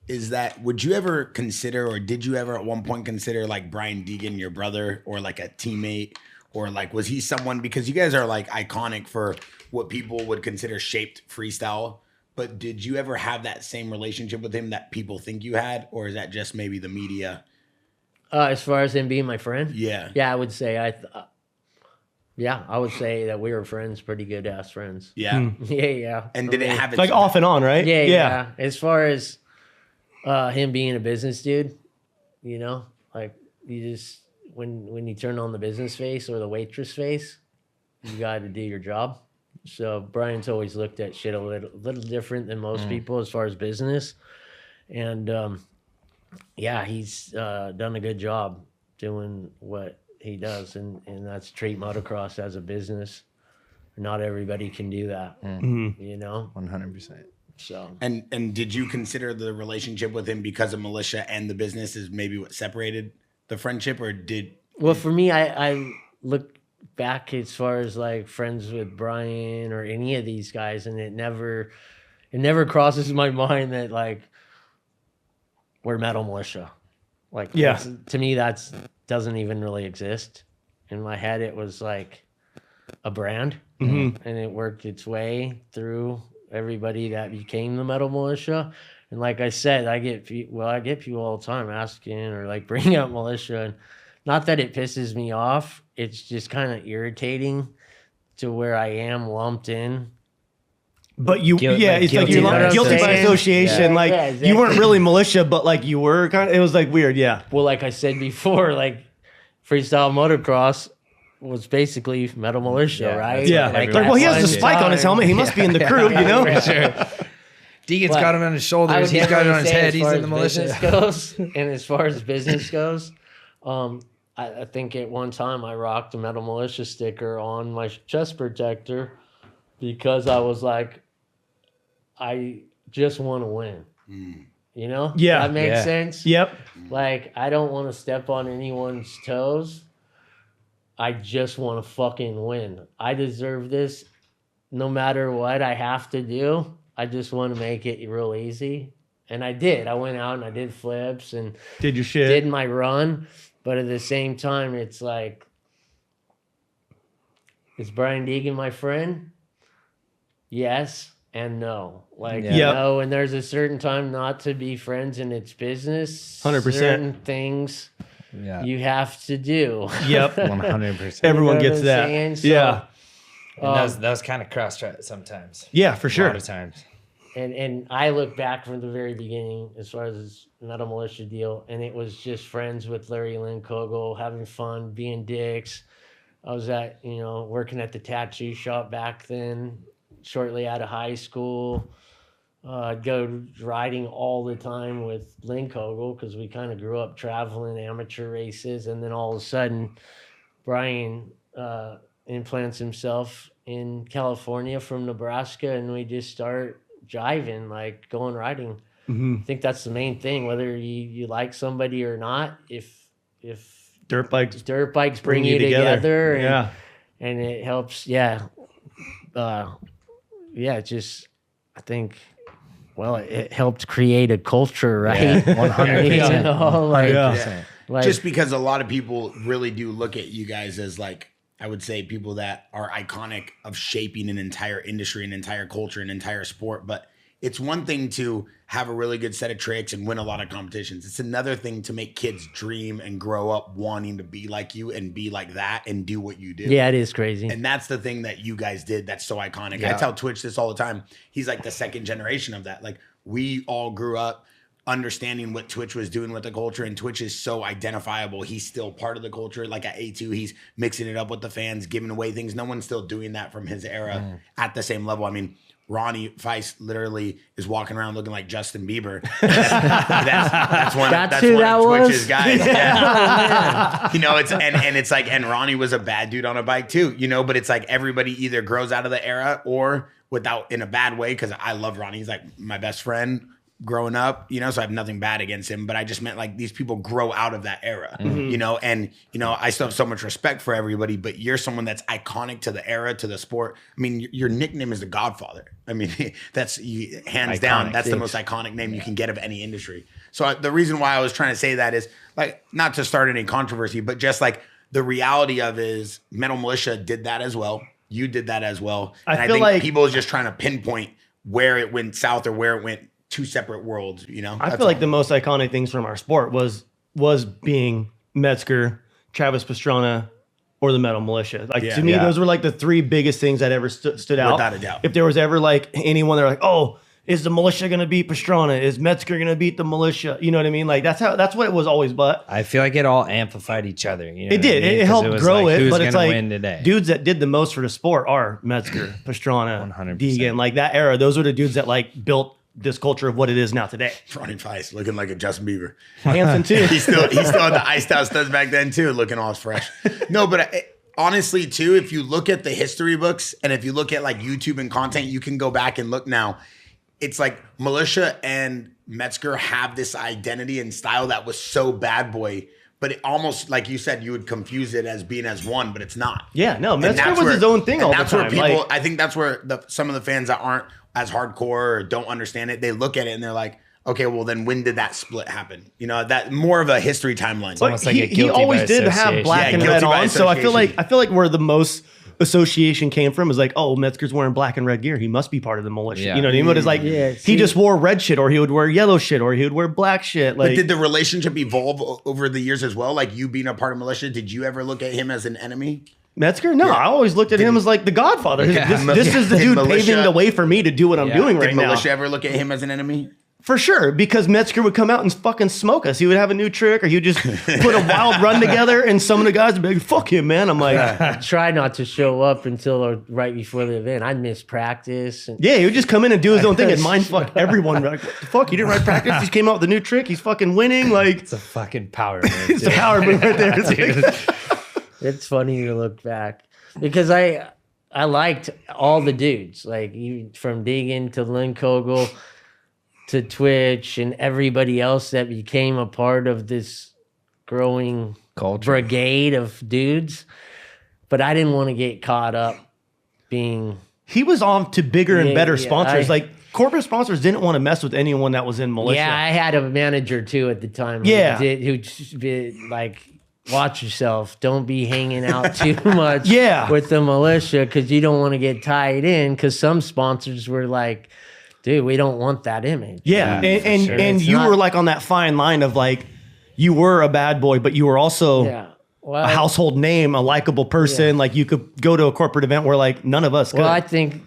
is that would you ever consider, or did you ever at one point consider like Brian Deegan your brother, or like a teammate, or like was he someone, because you guys are like iconic for what people would consider shaped freestyle, but did you ever have that same relationship with him that people think you had, or is that just maybe the media? as far as him being my friend, Yeah. yeah, I would say I would say that we were friends, pretty good ass friends. Yeah. Yeah. And I did it mean, have its Like off and on, right? Yeah. As far as him being a business dude, you know, like you just when you turn on the business face or the waitress face, you got to do your job. So Brian's always looked at shit a little different than most people as far as business, and yeah, he's done a good job doing what he does, and that's treat motocross as a business. Not everybody can do that, you know. 100%. So And did you consider the relationship with him because of Militia and the business is maybe what separated the friendship, or did? well, for me, I look back as far as like friends with Brian or any of these guys, and it never crosses my mind that like we're Metal Militia. Like, Yeah. to me, that's doesn't even really exist. In my head, it was like a brand, and it worked its way through everybody that became the Metal Militia. And like I said, I get people all the time asking or like bringing up Militia, and not that it pisses me off. It's just kind of irritating to where I am lumped in. But you, Guilt- yeah, like it's like guilty you're by guilty by association. association. Yeah, like yeah, exactly. you weren't really militia, but like you were kind of. It was like weird, yeah. Well, like I said before, like freestyle motocross was basically Metal Militia, Yeah, right? that's Yeah, what like, everyone well, he has the wants. spike on his helmet. He must be in the crew, you know. For sure. Deegan's But got him on his I shoulders. would He's got it on definitely his say head. as He's far in the as militia. business goes, and as far as business goes, I think at one time I rocked a Metal Militia sticker on my chest protector because I was like, I just want to win. You know? Yeah. That makes Yeah. sense? Yep. Like, I don't want to step on anyone's toes. I just want to fucking win. I deserve this no matter what I have to do. I just want to make it real easy. And I did. I went out and I did flips and Did your shit. did my run. But at the same time, it's like, is Brian Deegan my friend? Yes and no. Like, Yeah. you Yep. know, and there's a certain time not to be friends and it's business. 100%. Certain things Yeah. you have to do. Yep. 100%. Everyone You know gets what I'm that. saying? So, Yeah. And those kind of cross sometimes. Yeah, for sure. A lot of times. And I look back from the very beginning as far as this Metal Mulisha deal, and it was just friends with Larry Lynn Kogel, having fun, being dicks. I was working at the tattoo shop back then, shortly out of high school. I'd go riding all the time with Lynn Kogel because we kind of grew up traveling amateur races, and then all of a sudden, Brian implants himself in California from Nebraska, and we just start jiving, like going riding. I think that's the main thing, whether you like somebody or not. If dirt bikes bring you together and it helps. I think it helped create a culture, right? 100%. Just because a lot of people really do look at you guys as like, I would say, people that are iconic of shaping an entire industry, an entire culture, an entire sport. But it's one thing to have a really good set of tricks and win a lot of competitions. It's another thing to make kids dream and grow up wanting to be like you and be like that and do what you do. Yeah, it is crazy. And that's the thing that you guys did that's so iconic. I tell Twitch this all the time. He's like the second generation of that. Like, we all grew up understanding what Twitch was doing with the culture, and Twitch is so identifiable. He's still part of the culture. Like at A2, he's mixing it up with the fans, giving away things. No one's still doing that from his era at the same level. I mean, Ronnie Feice literally is walking around looking like Justin Bieber. That's one of Twitch's guys. Yeah. It's like, and Ronnie was a bad dude on a bike too, but it's like everybody either grows out of the era or without in a bad way. Cause I love Ronnie. He's like my best friend growing up, so I have nothing bad against him, but I just meant like these people grow out of that era, and I still have so much respect for everybody, but you're someone that's iconic to the era, to the sport. I mean, your nickname is the Godfather. I mean, that's hands down, that's the most iconic name you can get of any industry. So the reason why I was trying to say that is like, not to start any controversy, but just like the reality of is Metal Mulisha did that as well. You did that as well. And I think like people is just trying to pinpoint where it went south or where it went two separate worlds, I feel like the most iconic things from our sport was being Metzger, Travis Pastrana, or the Metal Mulisha. Like to me, those were like the three biggest things that ever stood out. Without a doubt. If there was ever like anyone, they're like, oh, is the Militia gonna beat Pastrana? Is Metzger gonna beat the Militia? You know what I mean? Like that's what it was always. But I feel like it all amplified each other. It did. It helped grow like, it. But it's like win today? Dudes that did the most for the sport are Metzger, Pastrana, 100%. Deegan. Like that era, those were the dudes that like built this culture of what it is now today. Ronnie Feice looking like a Justin Bieber. Hanson too. he's still on the iced out studs back then too, looking all fresh. No, but honestly too, if you look at the history books and if you look at like YouTube and content, you can go back and look now. It's like Mulisha and Metzger have this identity and style that was so bad boy, but it almost, like you said, you would confuse it as being as one, but it's not. Yeah, no, Metzger was his own thing all the time. That's where people, I think that's where some of the fans that aren't as hardcore or don't understand it, they look at it and they're like, okay, well then when did that split happen? That more of a history timeline. It's almost like he always did have black and red on, so I feel like where the most association came from is like, oh, Metzger's wearing black and red gear, he must be part of the militia. Yeah. You know what I mean? But it's like he just wore red shit, or he would wear yellow shit, or he would wear black shit. Like, but did the relationship evolve over the years as well? Like you being a part of militia, did you ever look at him as an enemy? Metzger? No, I always looked at him as like the Godfather. This is the dude paving the way for me to do what I'm doing right now. Did militia ever look at him as an enemy? For sure, because Metzger would come out and fucking smoke us. He would have a new trick, or he would just put a wild run together, and some of the guys would be like, fuck him, man. I'm like... I try not to show up until right before the event. I'd miss practice. Yeah, he would just come in and do his own thing and mind fuck everyone. Like, what the fuck? He didn't ride practice? He just came out with a new trick? He's fucking winning? Like... It's a fucking power move. It's a power move right there. Dude. It's funny to look back. Because I liked all the dudes. Like, even from Deegan to Lynn Kogel to Twitch and everybody else that became a part of this growing culture brigade of dudes. But I didn't want to get caught up being... He was on to bigger and better sponsors. Like, corporate sponsors didn't want to mess with anyone that was in militia. Yeah, I had a manager too at the time. Yeah. Who did like... Watch yourself. Don't be hanging out too much with the militia because you don't want to get tied in, because some sponsors were like, dude, we don't want that image. Yeah, and you were like on that fine line of like, you were a bad boy, but you were also a household name, a likable person. Like you could go to a corporate event where like none of us could. Well, I think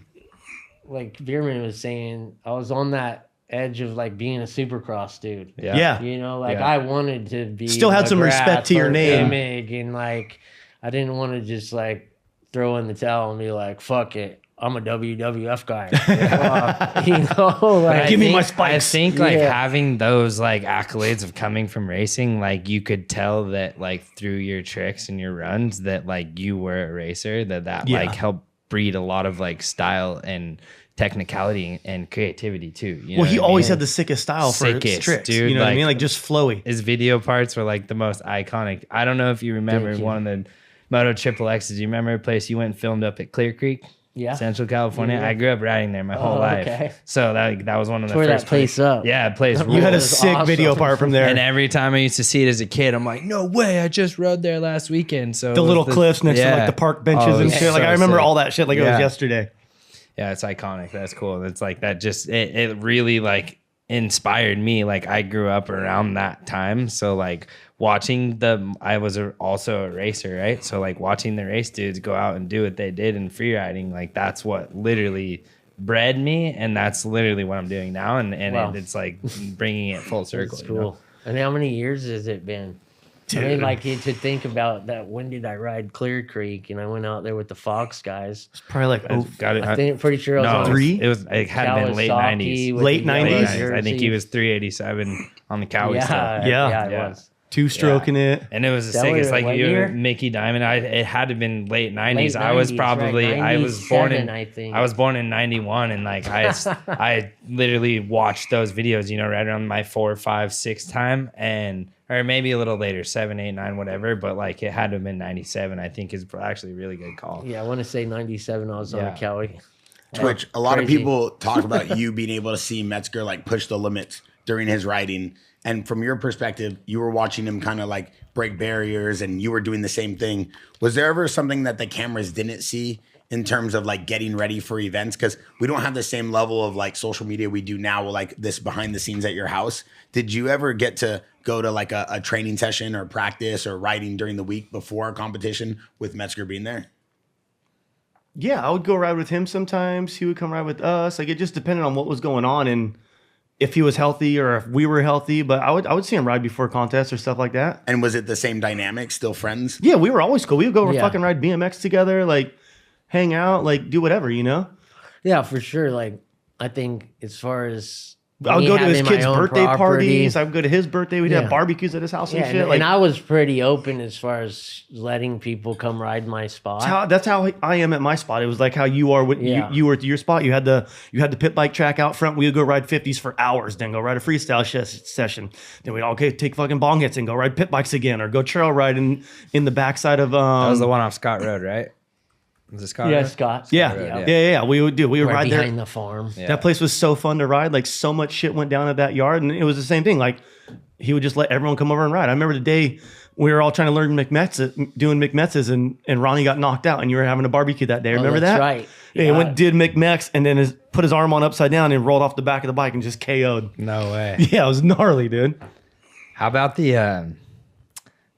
like Bierman was saying, I was on that edge of like being a Supercross dude. Yeah. You know, like I wanted to be still had some respect to your name. And like I didn't want to just like throw in the towel and be like, fuck it, I'm a WWF guy. You know, like, give me my spikes. I think like having those like accolades of coming from racing, like you could tell that like through your tricks and your runs that like you were a racer, that like helped breed a lot of like style and technicality and creativity too. You know he always had the sickest style for his tricks, dude. You know what I mean? Like just flowy. His video parts were like the most iconic. I don't know if you remember one of the Moto Triple X's. Do you remember a place you went and filmed up at Clear Creek? Yeah. Central California. I grew up riding there my whole life. Okay. So that was one of the Where first that place up. Yeah, place. You had a sick video part from there. And every time I used to see it as a kid, I'm like, no way, I just rode there last weekend. So the little cliffs next to like the park benches and shit. Like I remember all that shit like it was yesterday. Yeah, it's iconic. That's cool. It's like that just it really like inspired me. Like I grew up around that time. So like watching I was also a racer, right? So like watching the race dudes go out and do what they did in free riding, like that's what literally bred me, and that's literally what I'm doing now, and it's like bringing it full circle. That's cool. You know? And how many years has it been? Dude. I mean, like to think about that. When did I ride Clear Creek? And I went out there with the Fox guys. It's probably like pretty sure I was on 3. It had been late 90s. Late 90s. I think he was 387 on the Cowie still. Yeah, it was. Two-stroking it. And it was the sickest. Like you, Mickey Diamond. It had to have been late 90s. I was probably right. I was born in I was born in 91, and like I literally watched those videos, you know, right around my 4, 5, 6 time, or maybe a little later, 7, 8, 9, whatever. But like it had to have been 97. I think is actually a really good call. Yeah, I want to say 97. I was on a Cowie. Twitch. A lot of people talk about you being able to see Metzger like push the limits during his riding. And from your perspective, you were watching him kind of like break barriers and you were doing the same thing. Was there ever something that the cameras didn't see in terms of like getting ready for events? Because we don't have the same level of like social media we do now, like this behind the scenes at your house. Did you ever get to go to like a training session or practice or riding during the week before a competition with Metzger being there? Yeah, I would go ride with him sometimes. He would come ride with us. Like it just depended on what was going on and if he was healthy or if we were healthy. But I would see him ride before contests or stuff like that. And was it the same dynamic? Still friends? Yeah, we were always cool. We would go fucking ride BMX together, like hang out, like do whatever, you know? Yeah, for sure. Like I think as far as I would go to his kids' birthday parties. I would go to his birthday. We'd have barbecues at his house and shit. And I was pretty open as far as letting people come ride my spot. That's how I am at my spot. It was like how you are with you were at your spot. You had the pit bike track out front. We would go ride 50s for hours, then go ride a freestyle session. Then we'd all take fucking bong hits and go ride pit bikes again, or go trail ride in the backside of. That was the one off Scott Road, right? Was it Scott? Yeah, Road? Scott. Yeah. We would ride there behind the farm. Yeah. That place was so fun to ride. Like so much shit went down at that yard, and it was the same thing. Like he would just let everyone come over and ride. I remember the day we were all trying to learn doing McMetz's, and Ronnie got knocked out, and you were having a barbecue that day. Remember that? Right. Yeah, he did McMex, and then put his arm on upside down and rolled off the back of the bike and just KO'd. No way. Yeah, it was gnarly, dude. How about the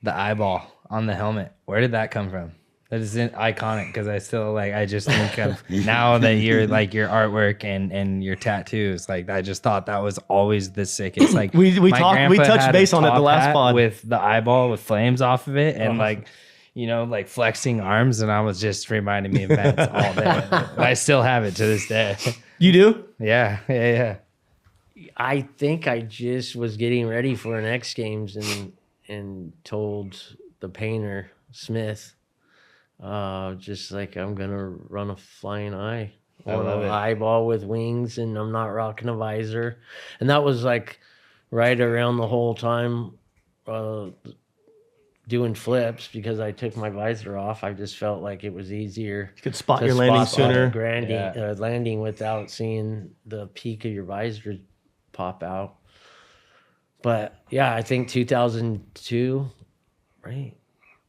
eyeball on the helmet? Where did that come from? That is iconic because I just think of now that you're like your artwork and your tattoos. Like I just thought that was always the sickest. Like we touched base on it the last pod with the eyeball with flames off of it and like like flexing arms, and I was just reminding me of Vince all day. I still have it to this day. You do? Yeah. I think I just was getting ready for an X Games and told the painter Smith. Just like I'm gonna run a flying eye on an eyeball with wings, and I'm not rocking a visor. And that was like right around the whole time doing flips, because I took my visor off. I just felt like it was easier. You could spot your landing sooner. Landing without seeing the peak of your visor pop out. But yeah, I think 2002, right?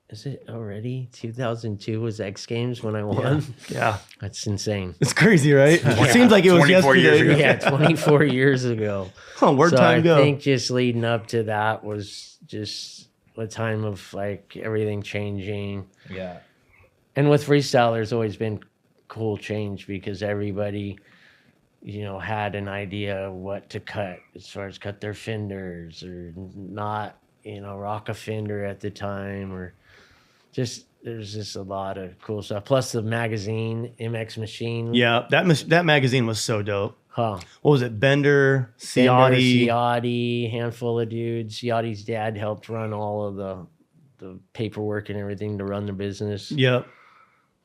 Is it already 2002 was X Games when I won? Yeah. That's insane. It's crazy, right? It seems like it was yesterday. Yeah, 24 years ago. Oh, where'd time go? I think just leading up to that was just a time of like everything changing. Yeah. And with freestyle, there's always been cool change because everybody, you know, had an idea of what to cut as far as cut their fenders or not, you know, rock a fender at the time, or just there's just a lot of cool stuff. Plus the magazine, MX Machine. Yeah, that magazine was so dope. Huh. What was it? Bender, Ciotti. Ciotti, handful of dudes. Ciotti's dad helped run all of the paperwork and everything to run the business. Yep.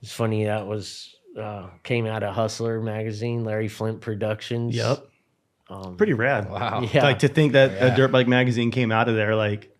It's funny, that was came out of Hustler magazine, Larry Flint Productions. Yep. Pretty rad. Wow. Yeah. Like to think that a dirt bike magazine came out of there, like,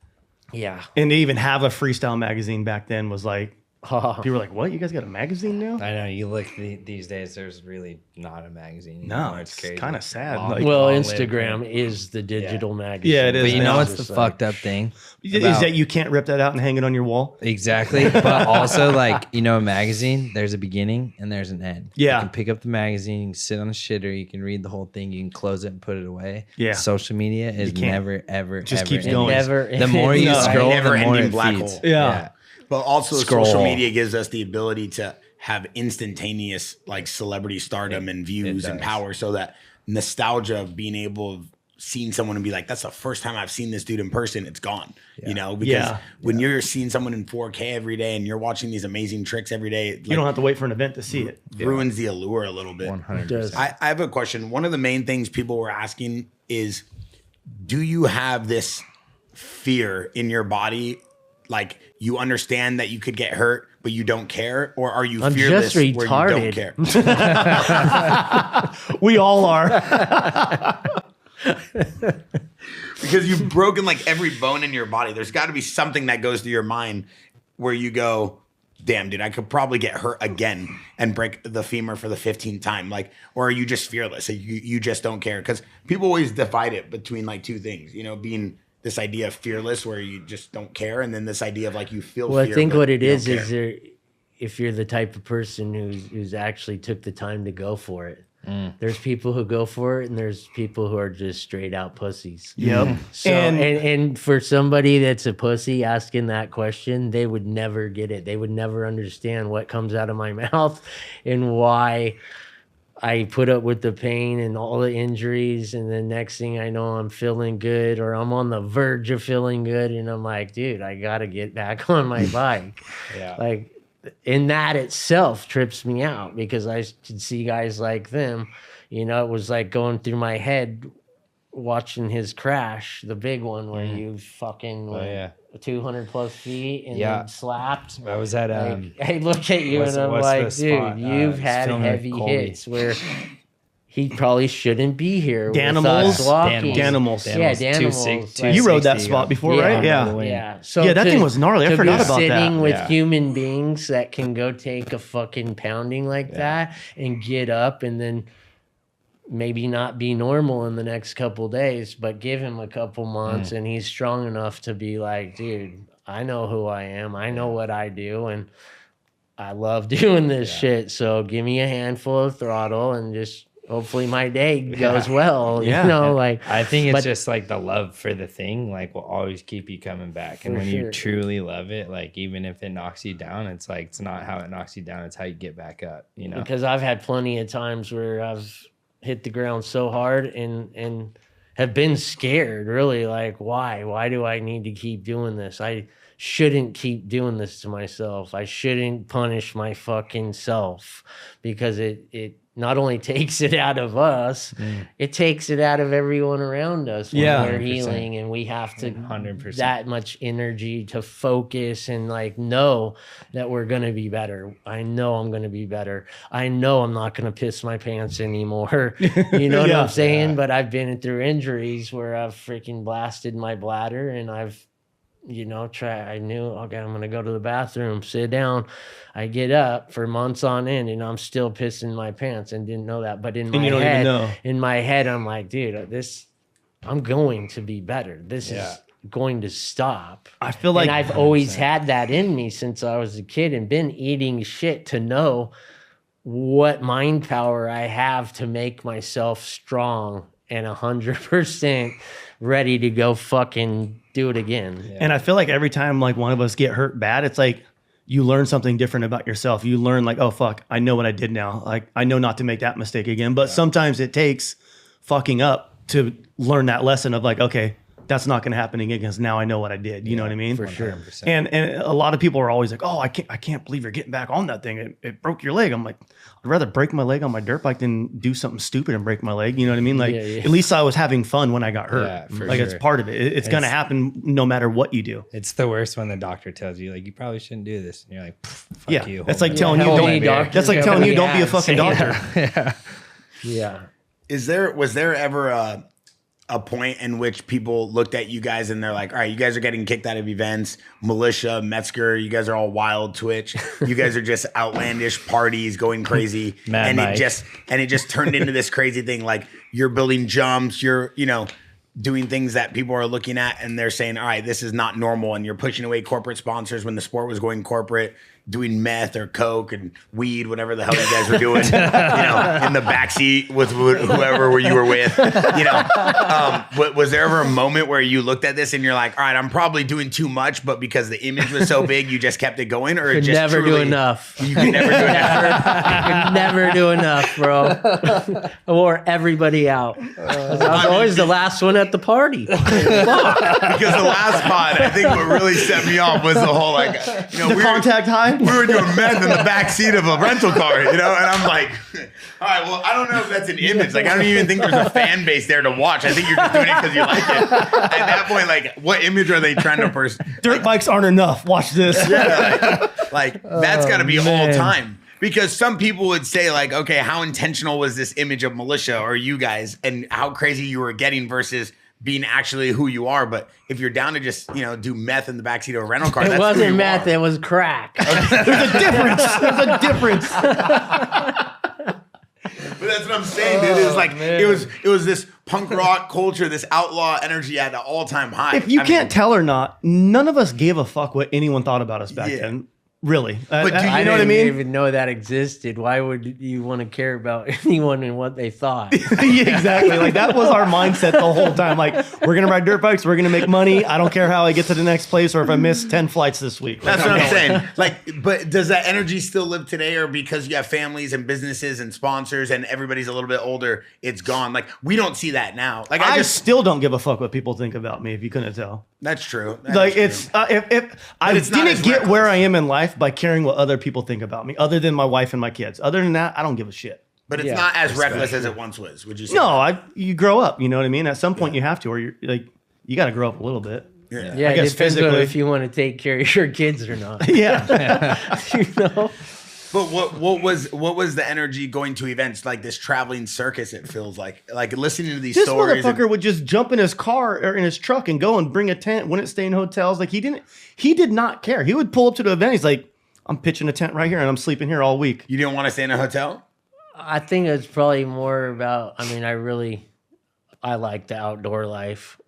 Yeah. and to even have a freestyle magazine back then was like, people were like, "What? You guys got a magazine now?" I know, you look these days, there's really not a magazine anymore. No, it's crazy. kind of sad. Long- Like, Well, long-lived Instagram print. is the digital magazine. Yeah, it is But you now. know It's what's the just like- fucked up thing? is about- that you can't rip that out and hang it on your wall? Exactly. But also, like, you know, a magazine, there's a beginning and there's an end. Yeah. You can pick up the magazine, you can sit on a shitter, you can read the whole thing, you can close it and put it away. Yeah. Social media is can't. never, ever, Just ever keeps ending. going. Never. The more you No. scroll, the more Never-ending it black feeds. hole. Yeah. But also, Scroll. social media gives us the ability to have instantaneous like celebrity stardom and views and does. power, so that nostalgia of being able to seeing someone and be like, that's the first time I've seen this dude in person, it's gone. You know, because Yeah. when you're seeing someone in 4K every day and you're watching these amazing tricks every day, it, You don't have to wait for an event to see it. ruins the allure a little bit. 100%. Does. I have a question. One of the main things people were asking is, do you have this fear in your body? Like, you understand that you could get hurt, but you don't care? Or are you I'm fearless just where you don't retarded. care? We all are. Because you've broken like every bone in your body. There's got to be something that goes through your mind where you go, damn, dude, I could probably get hurt again and break the femur for the 15th time. Like, or are you just fearless? You just don't care? Because people always divide it between like two things, you know, being this idea of fearless where you just don't care, and then this idea of like you feel Well, fear, I think but what it you is don't care. if you're the type of person who's actually took the time to go for it. There's people who go for it, and there's people who are just straight out pussies. Yep. So and for somebody that's a pussy asking that question, they would never get it. They would never understand what comes out of my mouth and why I put up with the pain and all the injuries, and the next thing I know, I'm feeling good, or I'm on the verge of feeling good, and I'm like, dude, I gotta get back on my bike. Yeah. Like, and that itself trips me out because I could see guys like them. You know, it was like going through my head watching his crash, the big one where you fucking went yeah. 200 plus feet and Yeah. then slapped. I was at Like, I look at you what's- and I'm what's like, the spot? dude, you've It's had filming with heavy Colby. hits where he probably shouldn't be here. with Danimals? us walking. Danimals. Yeah, Danimals. Danimals. Two- Like, You rode that 260, spot before, yeah, right? Yeah. Yeah. So Yeah, that to- thing was gnarly. I to forgot be about that. sitting with Yeah. human beings that can go take a fucking pounding like that and get up and then maybe not be normal in the next couple days, but give him a couple months and he's strong enough to be like, dude, I know who I am. I know what I do. And I love doing this shit. So give me a handful of throttle and just hopefully my day goes well. Yeah. You know, like I think it's but- just like the love for the thing, like, will always keep you coming back. And For when sure. you truly love it, like, even if it knocks you down, it's like, it's not how it knocks you down, it's how you get back up, you know? because I've had plenty of times where I've hit the ground so hard and have been scared, really, like, why do I need to keep doing this? I shouldn't keep doing this to myself. I shouldn't punish my fucking self, because it not only takes it out of us, it takes it out of everyone around us when Yeah. we're 100%. healing, and we have to 100%. that much energy to focus and like know that we're gonna be better. I know I'm gonna be better. I know I'm not gonna piss my pants anymore. You know what Yeah. I'm saying? But I've been through injuries where I've freaking blasted my bladder, and I've I knew, okay, I'm gonna go to the bathroom, sit down. I get up for months on end, and I'm still pissing my pants, and didn't know that. But in my you don't even head, know. I'm like, dude, I'm going to be better. This is going to stop. I feel like And I've always had that in me since I was a kid, and been eating shit to know what mind power I have to make myself strong and 100% ready to go fucking do it again. Yeah. And I feel like every time like one of us get hurt bad, it's like you learn something different about yourself. You learn like, oh fuck, I know what I did now. Like I know not to make that mistake again. But sometimes it takes fucking up to learn that lesson of like, okay, that's not going to happen again because now I know what I did. You know what I mean? For sure. 100%. And a lot of people are always like, oh, I can't believe you're getting back on that thing. It broke your leg. I'm like, I'd rather break my leg on my dirt bike than do something stupid and break my leg. You know what I mean? Like at least I was having fun when I got hurt. Yeah, for like sure. it's part of it. It's going to happen no matter what you do. It's the worst when the doctor tells you, like, you probably shouldn't do this. And you're like, fuck you. That's like telling you how don't. many doctors That's like have telling you we don't be a had fucking say doctor. Yeah. Was there ever a point in which people looked at you guys and they're like, all right, you guys are getting kicked out of events, Militia, Metzger, you guys are all wild Twitch. You guys are just outlandish parties going crazy. Mad and Mike. it just turned into this crazy thing. Like you're building jumps, you're, doing things that people are looking at and they're saying, all right, this is not normal. And you're pushing away corporate sponsors when the sport was going corporate, doing meth or coke and weed, whatever the hell you guys were doing, in the backseat with whoever you were with, was there ever a moment where you looked at this and you're like, all right, I'm probably doing too much, but because the image was so big, you just kept it going, or Could just never do enough. You could never do enough. I could never do enough, bro. I wore everybody out. I was always the last one at the party. Fuck. Because the last pod, I think what really set me off was the whole The contact high. we were doing meth in the back seat of a rental car, and I'm like, all right, well, I don't know if that's an image. Like, I don't even think there's a fan base there to watch. I think you're just doing it because you like it. At that point, like, what image are they trying to Dirt bikes aren't enough. Watch this. Yeah, like that's got to be all man. time. Because some people would say, like, okay, how intentional was this image of Militia or you guys, and how crazy you were getting versus being actually who you are. But if you're down to just, do meth in the backseat of a rental car, It that's who wasn't you meth, are. it was crack. There's a difference. There's a difference. But that's what I'm saying, dude. It was like it was this punk rock culture, this outlaw energy at an all-time high. If you can't tell or not, none of us gave a fuck what anyone thought about us back then. Really. But do I you know what I didn't mean? even know that existed. Why would you want to care about anyone and what they thought? Yeah, exactly. Like that was our mindset the whole time. Like we're gonna ride dirt bikes, we're gonna make money. I don't care how I get to the next place or if I miss 10 flights this week. That's what I'm saying. Like, but does that energy still live today, or because you have families and businesses and sponsors and everybody's a little bit older, it's gone? Like, we don't see that now. Like, I still don't give a fuck what people think about me. If you couldn't tell, that's true. like it's if I it's not didn't as get reckless. where I am in life by caring what other people think about me, other than my wife and my kids. Other than that, I don't give a shit. But it's Yeah, not as reckless as it once was. Would you say? No, you grow up. You know what I mean. At some point, you have to, or you're like you got to grow up a little bit. Yeah. Yeah, I it guess depends on physically. if you want to take care of your kids or not. Yeah. But what was the energy going to events like this traveling circus? It feels like listening to these This stories. motherfucker would just jump in his car or in his truck and go and bring a tent. Wouldn't stay in hotels. Like he did not care. He would pull up to the event. He's like, I'm pitching a tent right here and I'm sleeping here all week. You didn't want to stay in a hotel? I think it's probably more about, I like the outdoor life.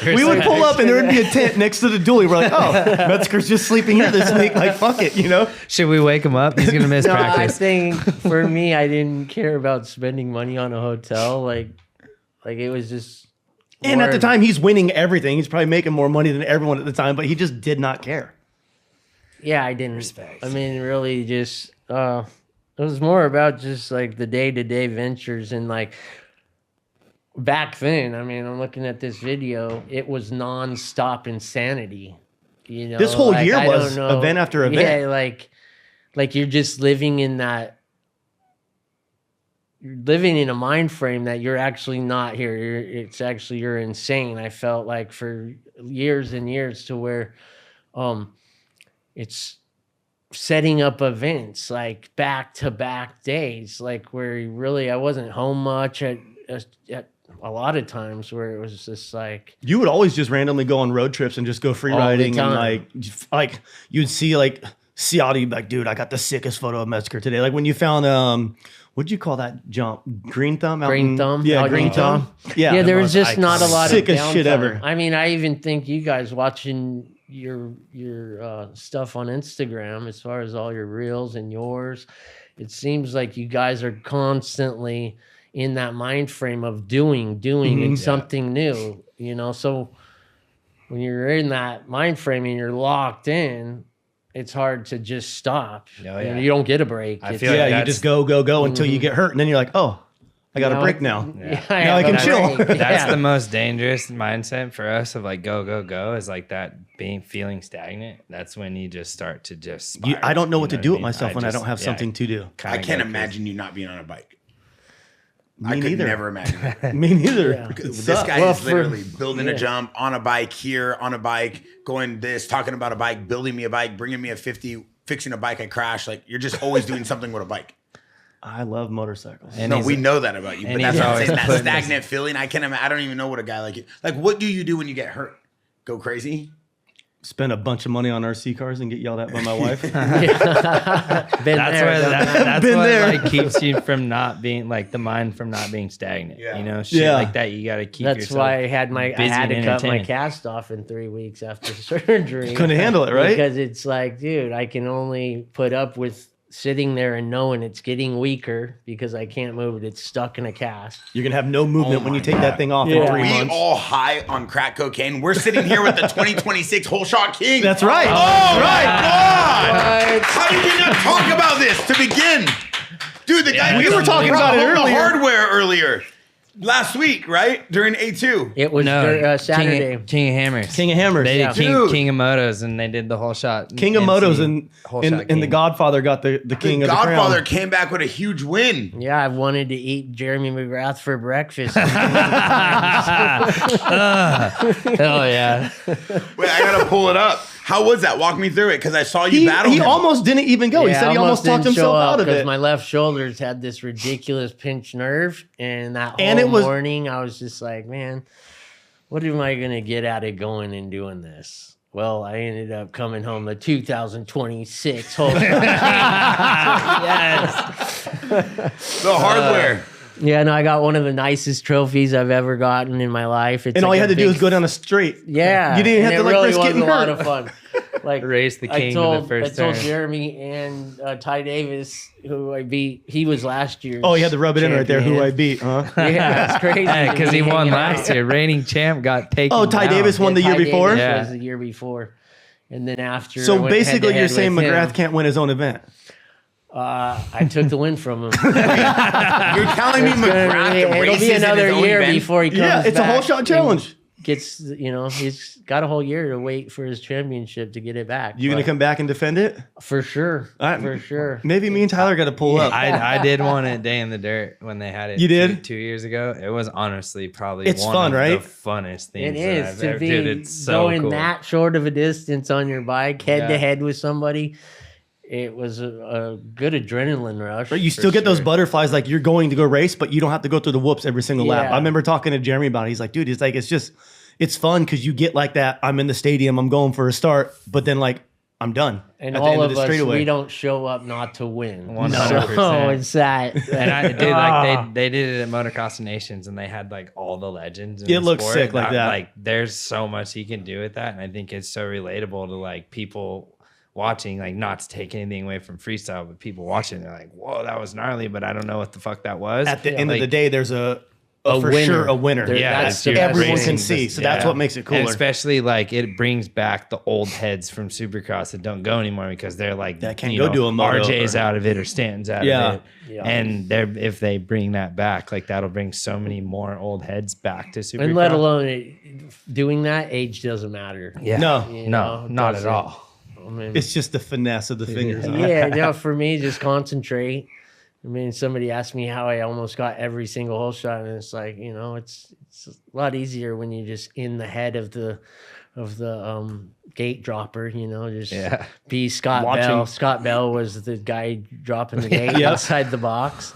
We would pull up and there would be a tent next to the dually. We're like, oh, Metzger's just sleeping here this week. Like, fuck it, Should we wake him up? He's gonna miss No, I practice. think for me, I didn't care about spending money on a hotel. Like it was just. And more at the of- time, he's winning everything. He's probably making more money than everyone at the time, but he just did not care. Yeah, I didn't. Respect. I mean, really, just it was more about just like the day-to-day ventures and like back then. I mean, I'm looking at this video. It was nonstop insanity. This whole year I was don't know. event after event. Yeah, like you're just living in that. You're living in a mind frame that you're actually not here. You're insane. I felt like for years and years to where, it's setting up events like back-to-back days, like where I wasn't home much at a lot of times where it was just like You would always just randomly go on road trips and just go free riding and time. like you'd see like Seattle, you'd be like, dude, I got the sickest photo of Metzger today. Like when you found what'd you call that jump? Green Thumb? Green Thumb? Yeah, Oh, Green Green Thumb. Thumb. Yeah. there was just not a lot of sickest shit downtime. ever. I mean, I even think you guys watching your stuff on Instagram, as far as all your reels and yours, it seems like you guys are constantly in that mind frame of doing and something new, you know. So when you're in that mind frame and you're locked in, it's hard to just stop. Oh, You know, you don't get a break. I It's- feel like you just go until you get hurt, and then you're like, oh, I got a break now. Yeah, Now I can have a chill. break. That's Yeah. the most dangerous mindset for us of like go is like that feeling stagnant. That's when you just start to just spiral, I don't know what to do with I mean? myself when I don't have yeah, something to do. I kinda can't go imagine you not being on a bike. Me I could neither. never imagine that. Me neither. Yeah. This Sucks. guy Well, is for- literally building a jump on a bike here, on a bike, going this, talking about a bike, building me a bike, bringing me a 50, fixing a bike I crashed. Like, you're just always doing something with a bike. I love motorcycles. And No, he's- we know that about you, but and that's he's what I'm always saying. That putting stagnant feeling, I don't even know what a guy like you. Like, what do you do when you get hurt? Go crazy? Spend a bunch of money on RC cars and get yelled at by my wife. Been That's there, what done that. that's Been what there. like keeps you from not being like the mind from not being stagnant. Yeah. You know, shit Yeah. like that. You got to keep. That's yourself why I had busy to and cut my entertained. cast off in 3 weeks after surgery. Couldn't handle it, right? Because it's like, dude, I can only put up with sitting there and knowing it's getting weaker because I can't move it. It's stuck in a cast. You're gonna have no movement Oh when you my take God. that thing off in Yeah. 3 We months. all high on crack cocaine. We're sitting here with the 2026 Whole Shot King. That's right. Oh, right. God! What? How did we not talk about this to begin? Dude, the guy we were talking about it brought home the earlier. hardware earlier. Last week, right? During A2. It was Saturday. King of Hammers. King of Hammers. They Yeah. did Dude. King of Motos, and they did the whole shot. King of Motos and Whole in Shot The King. Godfather got the king The of the Godfather crown. came back with a huge win. Yeah, I wanted to eat Jeremy McGrath for breakfast. Hell yeah! Wait, I gotta pull it up. How was that? Walk me through it, because I saw you He battle him. almost didn't even go. He Yeah, said he almost talked didn't show himself up out of because it. my left shoulder's had this ridiculous pinched nerve, and that whole And it was- morning I was just like, man, what am I gonna get out of going and doing this? Well, I ended up coming home the 2026 whole. Yes. The hardware. Yeah, no, I got one of the nicest trophies I've ever gotten in my life. It's and all like you a had to do big- was go down a straight. Yeah, You didn't and have to it like really risk was getting a lot hurt. of fun. Like Race the king I in the first told turn. Jeremy and Ty Davis, who I beat. He was last year's. Oh, you had to rub it in right there. Who I champion. beat, huh? Yeah, it's crazy. Yeah, because he to be won hanging last out. year. Reigning champ got taken. Oh, Ty down. Davis won the Ty year before. Davis Yeah. was the year before, and then after. I So went basically, you're head-to-head saying with McGrath him. can't win his own event. I took the win from him. You're telling me McGrath It'll races be in another his own year event? before he comes. Yeah, it's a whole back shot and challenge. Gets he's got a whole year to wait for his championship to get it back. You gonna but come back and defend it? for sure? All right. For sure. Maybe me and Tyler got to pull up. I did one at Day in the Dirt when they had it. You did? 2 years ago. It was honestly probably It's one fun, of right? the funnest things. It that is I've to ever- be dude, it's so going cool. that short of a distance on your bike, head to Yeah. head with somebody. It was a good adrenaline rush. But you for still get those sure. butterflies like you're going to go race, but you don't have to go through the whoops every single lap. Yeah. I remember talking to Jeremy about it. He's like, dude, it's fun because you get like that. I'm in the stadium, I'm going for a start, but then like I'm done. And at the all end of the us, straightaway. we don't show up not to win. 100%. So it's that. And I did like they did it at Motocross Nations, and they had like all the legends. In It the looks sport. sick like that. Like there's so much he can do with that, and I think it's so relatable to like people watching. Like not to take anything away from freestyle, but people watching, they're like, "Whoa, that was gnarly," but I don't know what the fuck that was. At the end of Like, the day, there's a for winner. sure a winner. There- yeah, that's it's the your best everyone thing. can see. So that's what makes it cooler. And especially like it brings back the old heads from Supercross that don't go anymore because they're like That can't go do a moto RJ's or- out of it or Stanton's out Yeah. of it. Yeah. And if they bring that back, like that'll bring so many more old heads back to Supercross. And let alone doing that, age doesn't matter. yeah, No. You no, know, not at doesn't. all. I mean, It's just the finesse of the fingers. on it. yeah, no, for me, just concentrate. I mean, somebody asked me how I almost got every single hole shot, and it's like, it's a lot easier when you're just in the head of the gate dropper. Just Yeah. be Scott Watching. Bell. Scott Bell was the guy dropping the gate Yep. inside the box.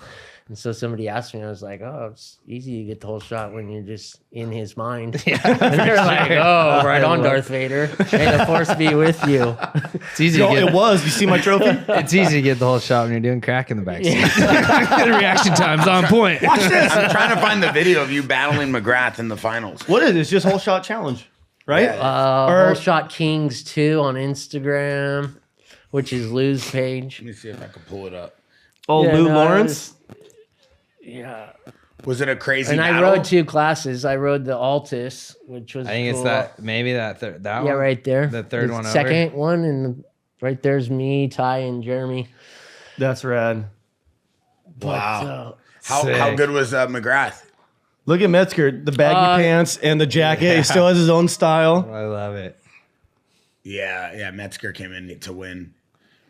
And so somebody asked me, I was like, oh, it's easy to get the whole shot when you're just in his mind. and they're like, oh, right on, Darth Vader. May the force be with you. It's easy Yo, to get. it was. You see my trophy? It's easy to get the whole shot when you're doing crack in the back seat. The reaction time's on point. Watch this. I'm trying to find the video of you battling McGrath in the finals. What is it? It's just whole shot challenge, right? Whole Shot Kings 2 on Instagram, which is Lou's page. Let me see if I can pull it up. Oh, Yeah, Lou no, Lawrence. Yeah. Was it a crazy And battle? I rode 2 classes. I rode the Altus, which was I think cool. it's that maybe that that Yeah, one. right there. The third The one over. second one, and right there's me, Ty, and Jeremy. That's rad. Wow. But, How good was McGrath? Look at Metzger, the baggy pants and the jacket. He still has his own style. I love it. Yeah, Metzger came in to win.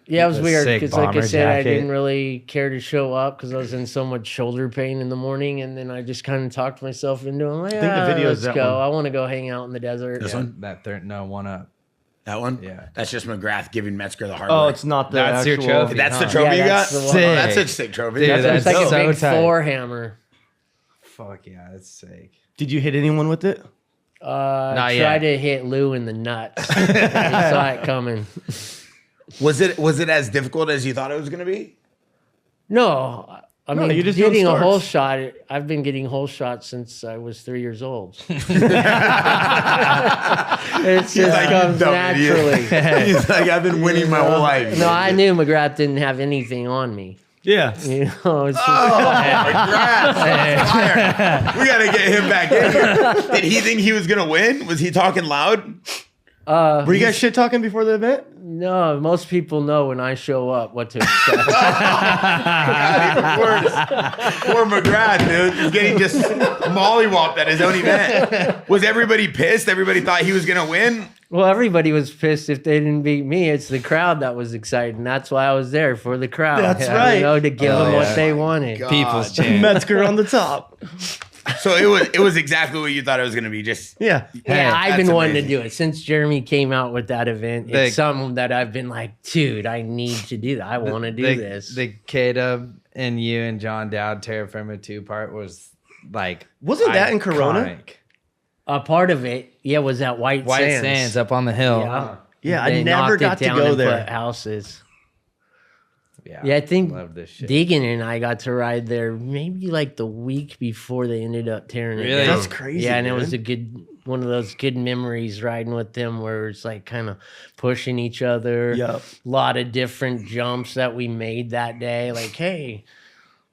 yeah, it was The weird sick because, like I bomber said, I jacket. didn't really care to show up because I was in so much shoulder pain in the morning, and then I just kind of talked myself into it. I'm like, think the video is let's that go. one. I want to go hang out in the desert. This one? That third, no, one up. That one? Yeah. That's just McGrath giving Metzger the hard Oh, work. it's not the That's your actual. trophy. That's the Huh. trophy Yeah, you got? that's the one. Oh, that's a sick trophy. Dude, It's that's like a so big tight. Thor hammer. Fuck yeah, that's sick. Did you hit anyone with it? Not Try yet. to hit Lou in the nuts. I saw it coming. Was it as difficult as you thought it was going to be? No, I mean, you're just doing getting a starts. hole shot. I've been getting hole shots since I was 3 years old. It just like, comes "You dumb idiot." naturally. He's like, I've been winning my whole life. No, I knew McGrath didn't have anything on me. Yeah. You know, it's just, McGrath, fire. We got to get him back in here. Did he think he was going to win? Was he talking loud? Were you guys shit talking before the event? no, most people know when I show up what to expect. Even worse. Poor McGrath, dude. He's getting just mollywopped at his own event. Was everybody pissed? Everybody thought he was going to win? Well, everybody was pissed if they didn't beat me. It's the crowd that was excited, and that's why I was there for the crowd. That's right. You know, to give them yeah. what they wanted. God. People's chant. Metzger on the top. So it was exactly what you thought it was going to be. Just Yeah. Yeah, I've that's been wanting to amazing. do it since Jeremy came out with that event. The- It's something that I've been like, dude, I need to do that. I want to do this. The K-Dub and you and John Dowd Terra Firma 2 part was like Wasn't that in Corona? iconic. A part of it, yeah, was at White Sands up on the hill. Yeah, Yeah, I They never knocked it got to down go and there. put houses. Yeah, I think love this shit. Deegan and I got to ride there maybe like the week before they ended up tearing it Really? down. That's crazy, Yeah, and it was dude. one of those good memories riding with them where it's like kind of pushing each other. Yep. A lot of different jumps that we made that day. Like, hey,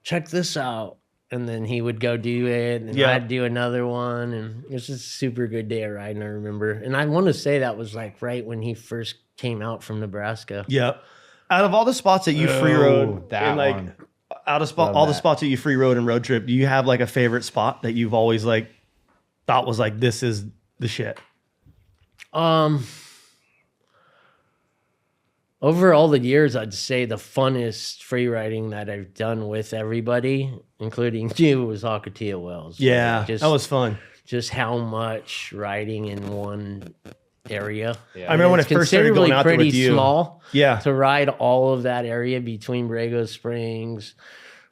check this out. And then he would go do it, and Yeah. I'd do another one. And it was just a super good day of riding, I remember. And I want to say that was like right when he first came out from Nebraska. Yep. Out of all the spots that you free rode, that and like one. out of spot, Love all the that. spots that you free rode and road trip, do you have like a favorite spot that you've always like thought was like this is the shit? Over all the years, I'd say the funnest free riding that I've done with everybody, including you, was Hakatia Wells. Yeah, Like, that was fun. just how much riding in one area. Yeah. I remember when I It's first started going considerably out there pretty with you. small Yeah, to ride all of that area between Brago Springs,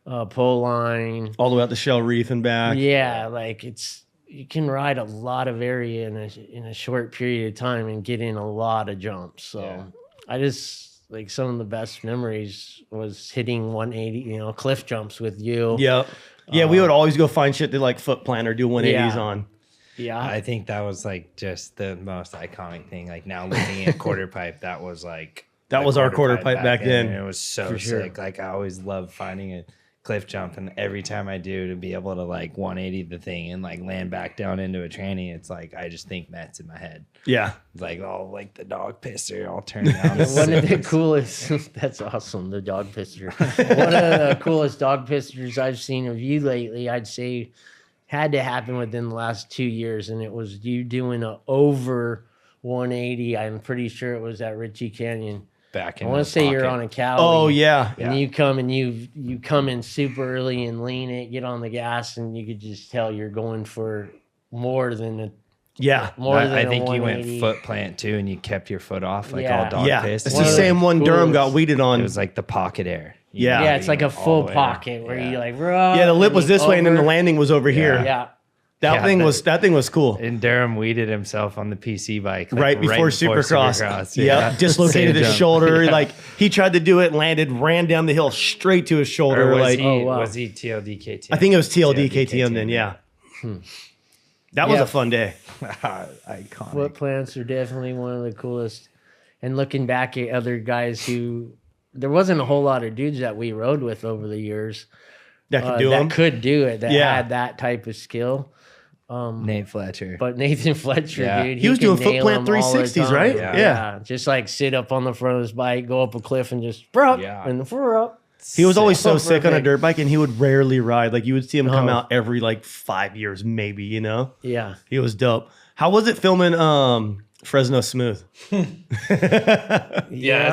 Pole Line. all the way out to Shell Reef and back. Yeah, like you can ride a lot of area in a short period of time and get in a lot of jumps. So Yeah. I just like some of the best memories was hitting 180, cliff jumps with you. Yep. Yeah, we would always go find shit to like foot plant or do 180s Yeah. on. Yeah. I think that was like just the most iconic thing. Like now looking at quarter pipe, that was like That the was our quarter pipe back then. and it was so For sure. sick. Like I always loved finding a cliff jump, and every time I do to be able to like 180 the thing and like land back down into a tranny, it's like I just think Mets in my head. Yeah. It's like like the dog pisser all turned down. One of the coolest, that's awesome, the dog pisser. One of the coolest dog pissers I've seen of you lately, I'd say had to happen within the last 2 years. And it was you doing a over 180. I'm pretty sure it was at Ritchie Canyon. back I in want the to say you're pocket. on a cow. Oh yeah. And you come and you come in super early and lean it, get on the gas, and you could just tell you're going for more than a Yeah. I a think you went 180. foot plant too, and you kept your foot off like Yeah. all dog Yeah. pissed. It's One the of same the one Durham got coolest- weeded on. It was like the pocket air. Yeah. Yeah, it's like a all the full way pocket around. where Yeah. you like rub. Yeah, the lip was this way and then the over. landing was over here. Yeah. That Yeah, thing that- was cool. And Durham weeded himself on the PC bike like, Right before Supercross. Yeah. Yep. Dislocated Same his jump. shoulder. Like he tried to do it, landed, ran down the hill straight to his shoulder. Or was Like he, Oh, wow. was he TLD KTM? I think it was TLD KTM then, yeah. That was Yeah. a fun day. Iconic. Foot plants are definitely one of the coolest. And looking back at other guys who, there wasn't a whole lot of dudes that we rode with over the years. That could do him. That could do it. That Yeah. had that type of skill. Nate Fletcher. But Nathan Fletcher, Yeah. dude, He was can doing foot nail plant him all the 360s, time. right? Yeah. Just like sit up on the front of his bike, go up a cliff, and just bruh, Yeah. and up. He was always so So sick on a perfect. dirt bike, and he would rarely ride. Like you would see him come Oh. out every like 5 years, maybe. You know, Yeah. he was dope. How was it filming Fresno Smooth? Yeah,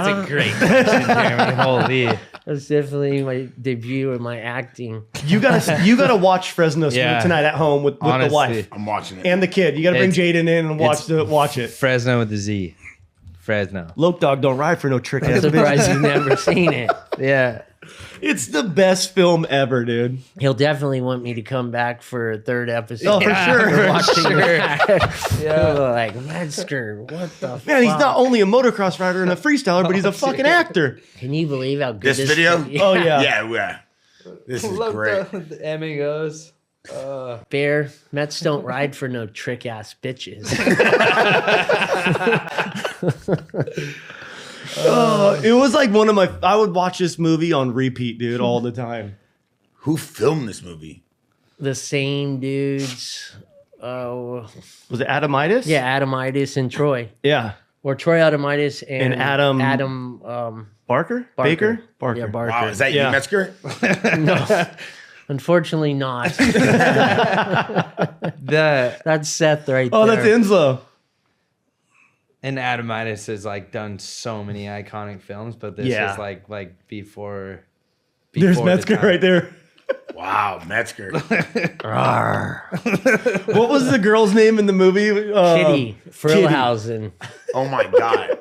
that's a great question, Jeremy. Holy. That's definitely my debut in my acting. You gotta watch Fresno Smooth Yeah. tonight at home with the Honestly. wife I'm watching it. and the kid. You gotta bring It's- Jaden in and watch it. Fresno with the Z. Fresno. Loke Dog don't ride for no trick I'm ass bitch. surprised you've never seen it. Yeah. It's the best film ever, dude. He'll definitely want me to come back for a third episode. Oh, for sure. After watching sure. that. Yeah. Like, Metzger, what the Man, he's fuck? not only a motocross rider and a freestyler, but he's a fucking actor. Can you believe how good This video? Oh yeah. Yeah. This is great. The amigos. Bear, Mets don't ride for no trick ass bitches. It was like one of my. I would watch this movie on repeat, dude, all the time. Who filmed this movie? The same dudes. Oh, Was it Adamitis? yeah, Adamitis and Troy. Yeah. Or Troy Adamitis and, And Adam- Adam Barker? Barker. Baker? Barker. Yeah, Barker. Wow, is that Yeah. you, Metzger? No. Unfortunately not. That's Seth right Oh, there. that's Inslo. And Adamitis has like done so many iconic films, but this Yeah. is like before There's the Metzger time. right there. Wow, Metzger. Rawr. What was the girl's name in the movie? Kitty Frillhausen. Oh my God.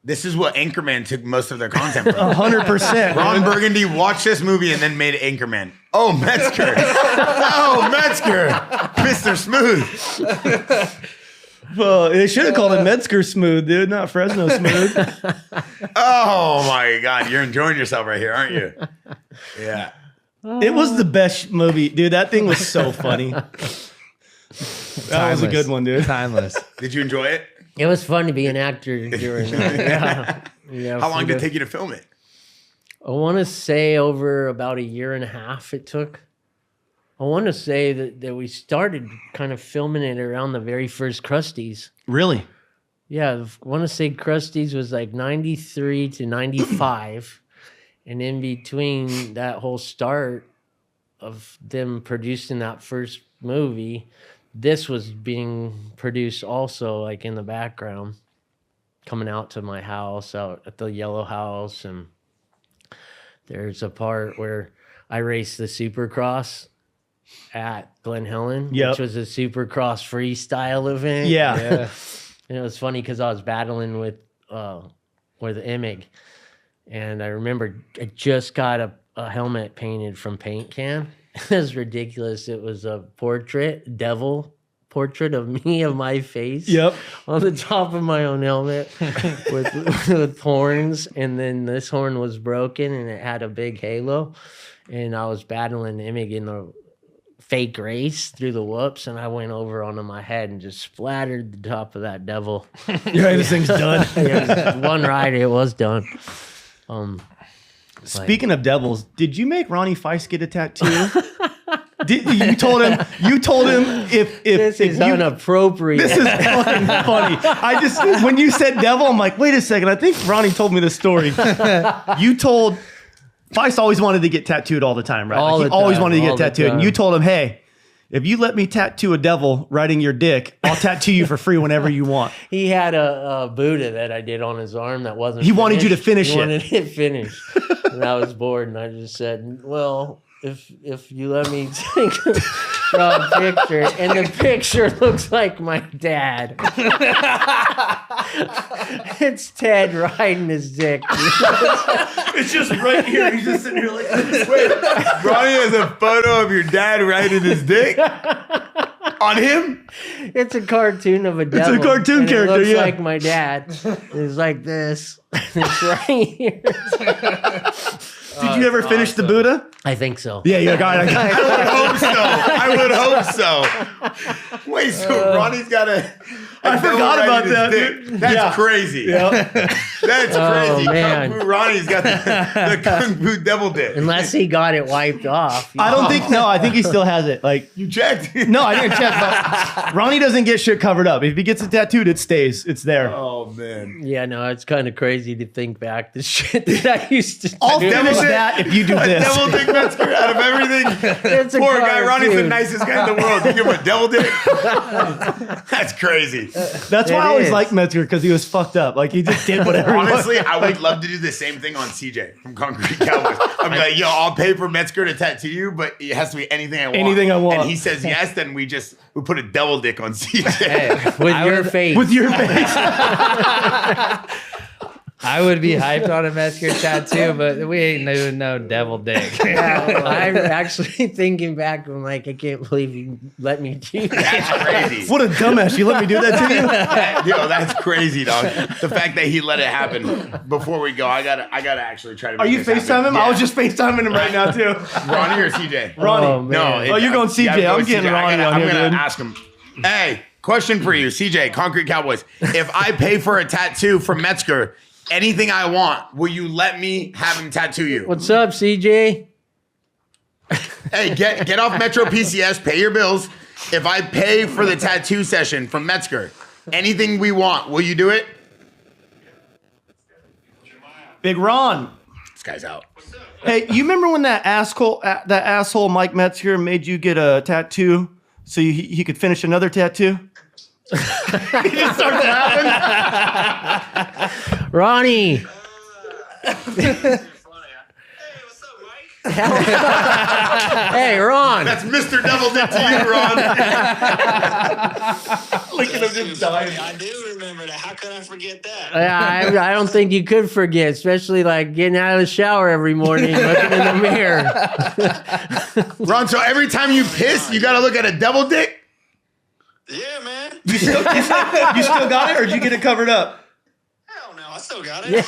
This is what Anchorman took most of their content from. 100%. Ron Burgundy watched this movie and then made Anchorman. Oh, Metzger. Oh, Metzger. Mr. Smooth. Well, they should have called it Metzger Smooth, dude, not Fresno Smooth. Oh my God. You're enjoying yourself right here, aren't you? Yeah. It was the best movie, dude. That thing was so funny. That was a good one, dude. Timeless. Did you enjoy it? It was fun to be an actor during that. Yeah, How long for did it the- take you to film it? I want to say over about a year and a half it took. I want to say that we started kind of filming it around the very first Krusty's. Really? Yeah, I want to say Krusty's was like 93 to 95. And in between that whole start of them producing that first movie, this was being produced also like in the background, coming out to my house out at the yellow house. And there's a part where I raced the Supercross at Glen Helen, Yep. which was a Supercross freestyle event. Yeah. And it was funny because I was battling with Emig. And I remember I just got a helmet painted from Paint Can. It was ridiculous. It was a devil portrait of me, of my face. Yep. On the top of my own helmet with horns. And then this horn was broken and it had a big halo. And I was battling Emig in the fake race through the whoops. And I went over onto my head and just splattered the top of that devil. Yeah, this thing's done. Yeah, one ride, it was done. Speaking of devils, did you make Ronnie Feice get a tattoo? You told him if This is you, inappropriate. This is fucking funny. When you said devil, I'm like, wait a second. I think Ronnie told me this story. You told Feice always wanted to get tattooed all the time, right? All Like, he the always time, wanted to all get the tattooed. And time. you told him, hey, if you let me tattoo a devil riding your dick, I'll tattoo you for free whenever you want. He had a Buddha that I did on his arm that wasn't. He wanted you to finish He it. wanted it finished, and I was bored, and I just said, "Well, if you let me draw a picture, and the picture looks like my dad. It's Ted riding his dick. It's just right here. He's just sitting here like this. Wait, Ronnie has a photo of your dad riding his dick on him? It's a cartoon of a devil. cartoon and character, It looks yeah. like my dad. It's like this. It's right here. Did you ever finish the Buddha? I think so. Yeah, you got it. I would hope so. I would hope so. Wait, so Ronnie's got a I forgot about that, dude. That's crazy. That's crazy. Man. Kung Fu Ronnie's got the Kung Fu devil dick. Unless he got it wiped off. I don't think. No, I think he still has it. Like You checked? no, I didn't check. But Ronnie doesn't get shit covered up. If he gets it tattooed, it stays. It's there. Oh man. Yeah, no, it's kind of crazy to think back the shit that I used to I'll do. finish that if you do A this. devil dick Metzger out of everything. It's a Poor guy. Ronnie's the cartoon. nicest guy in the world. You give him a devil dick? That's crazy. That's why I always is. liked Metzger because he was fucked up. Like he just did whatever. he Honestly, wanted. I would love to do the same thing on CJ from Concrete Cowboys. I'd be like, yo, I'll pay for Metzger to tattoo you, but it has to be anything I want. Anything I want. And he says yes, then we put a devil dick on CJ. Hey, With I your would- face. with your face. I would be hyped on a Metzger tattoo, but we ain't doing no devil dick. I'm actually thinking back. I'm like, I can't believe you let me do that. That's crazy. What a dumbass! You let me do that to you? Yo, that's crazy, dog. The fact that he let it happen. Before we go, I gotta actually try to. Are make you this happen. FaceTime him? Yeah. I was just FaceTiming him right now too. Ronnie or CJ? Ronnie. Oh, man. No. Oh, you're going CJ. I'm I'm getting CJ. Ronnie on I'm here, gonna dude. ask him. Hey, question for you, CJ, Concrete Cowboys. If I pay for a tattoo from Metzger, anything I want, will you let me have him tattoo you? What's up, CJ? Hey, get off Metro PCS, pay your bills. If I pay for the tattoo session from Metzger, anything we want, will you do it? Big Ron. This guy's out. Hey, you remember when that asshole Mike Metzger made you get a tattoo so he could finish another tattoo? He just started to happen. Ronnie. Hey, Ron. That's Mr. Devil Dick to you, Ron. Look at him just dying. I do remember that. How could I forget that? Yeah, I don't think you could forget, especially like getting out of the shower every morning, looking in the mirror. Ron, so every time you piss, you gotta look at a devil dick? Yeah, man. You still got it, or did you get it covered up? Hell no, I still got it.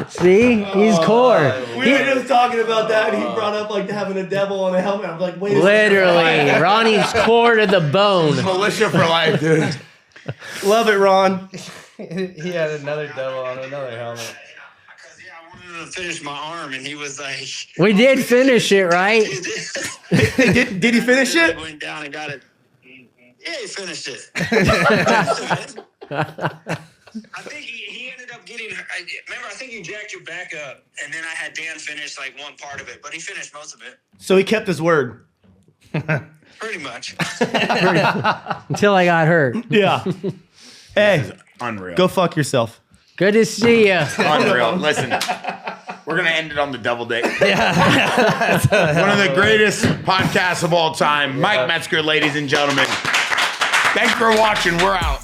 See, he's core. We were just talking about that, and he brought up like having a devil on a helmet. I'm like, wait a Literally, Ronnie's core to the bone. Militia for life, dude. second. Love it, Ron. He had another devil on another helmet. Because, I wanted to finish my arm, and he was like... We did finish it, right? Did he finish it? Went down and got it. Yeah, he finished it. I think he ended up getting... Remember, I think you jacked your back up, and then I had Dan finish like one part of it, but he finished most of it. So he kept his word. Pretty much. Until I got hurt. Yeah. Hey, Unreal. go fuck yourself. Good to see you. Unreal. Listen, we're going to end it on the double dick. One of the greatest podcasts of all time. Mike Metzger, ladies and gentlemen. Thanks for watching. We're out.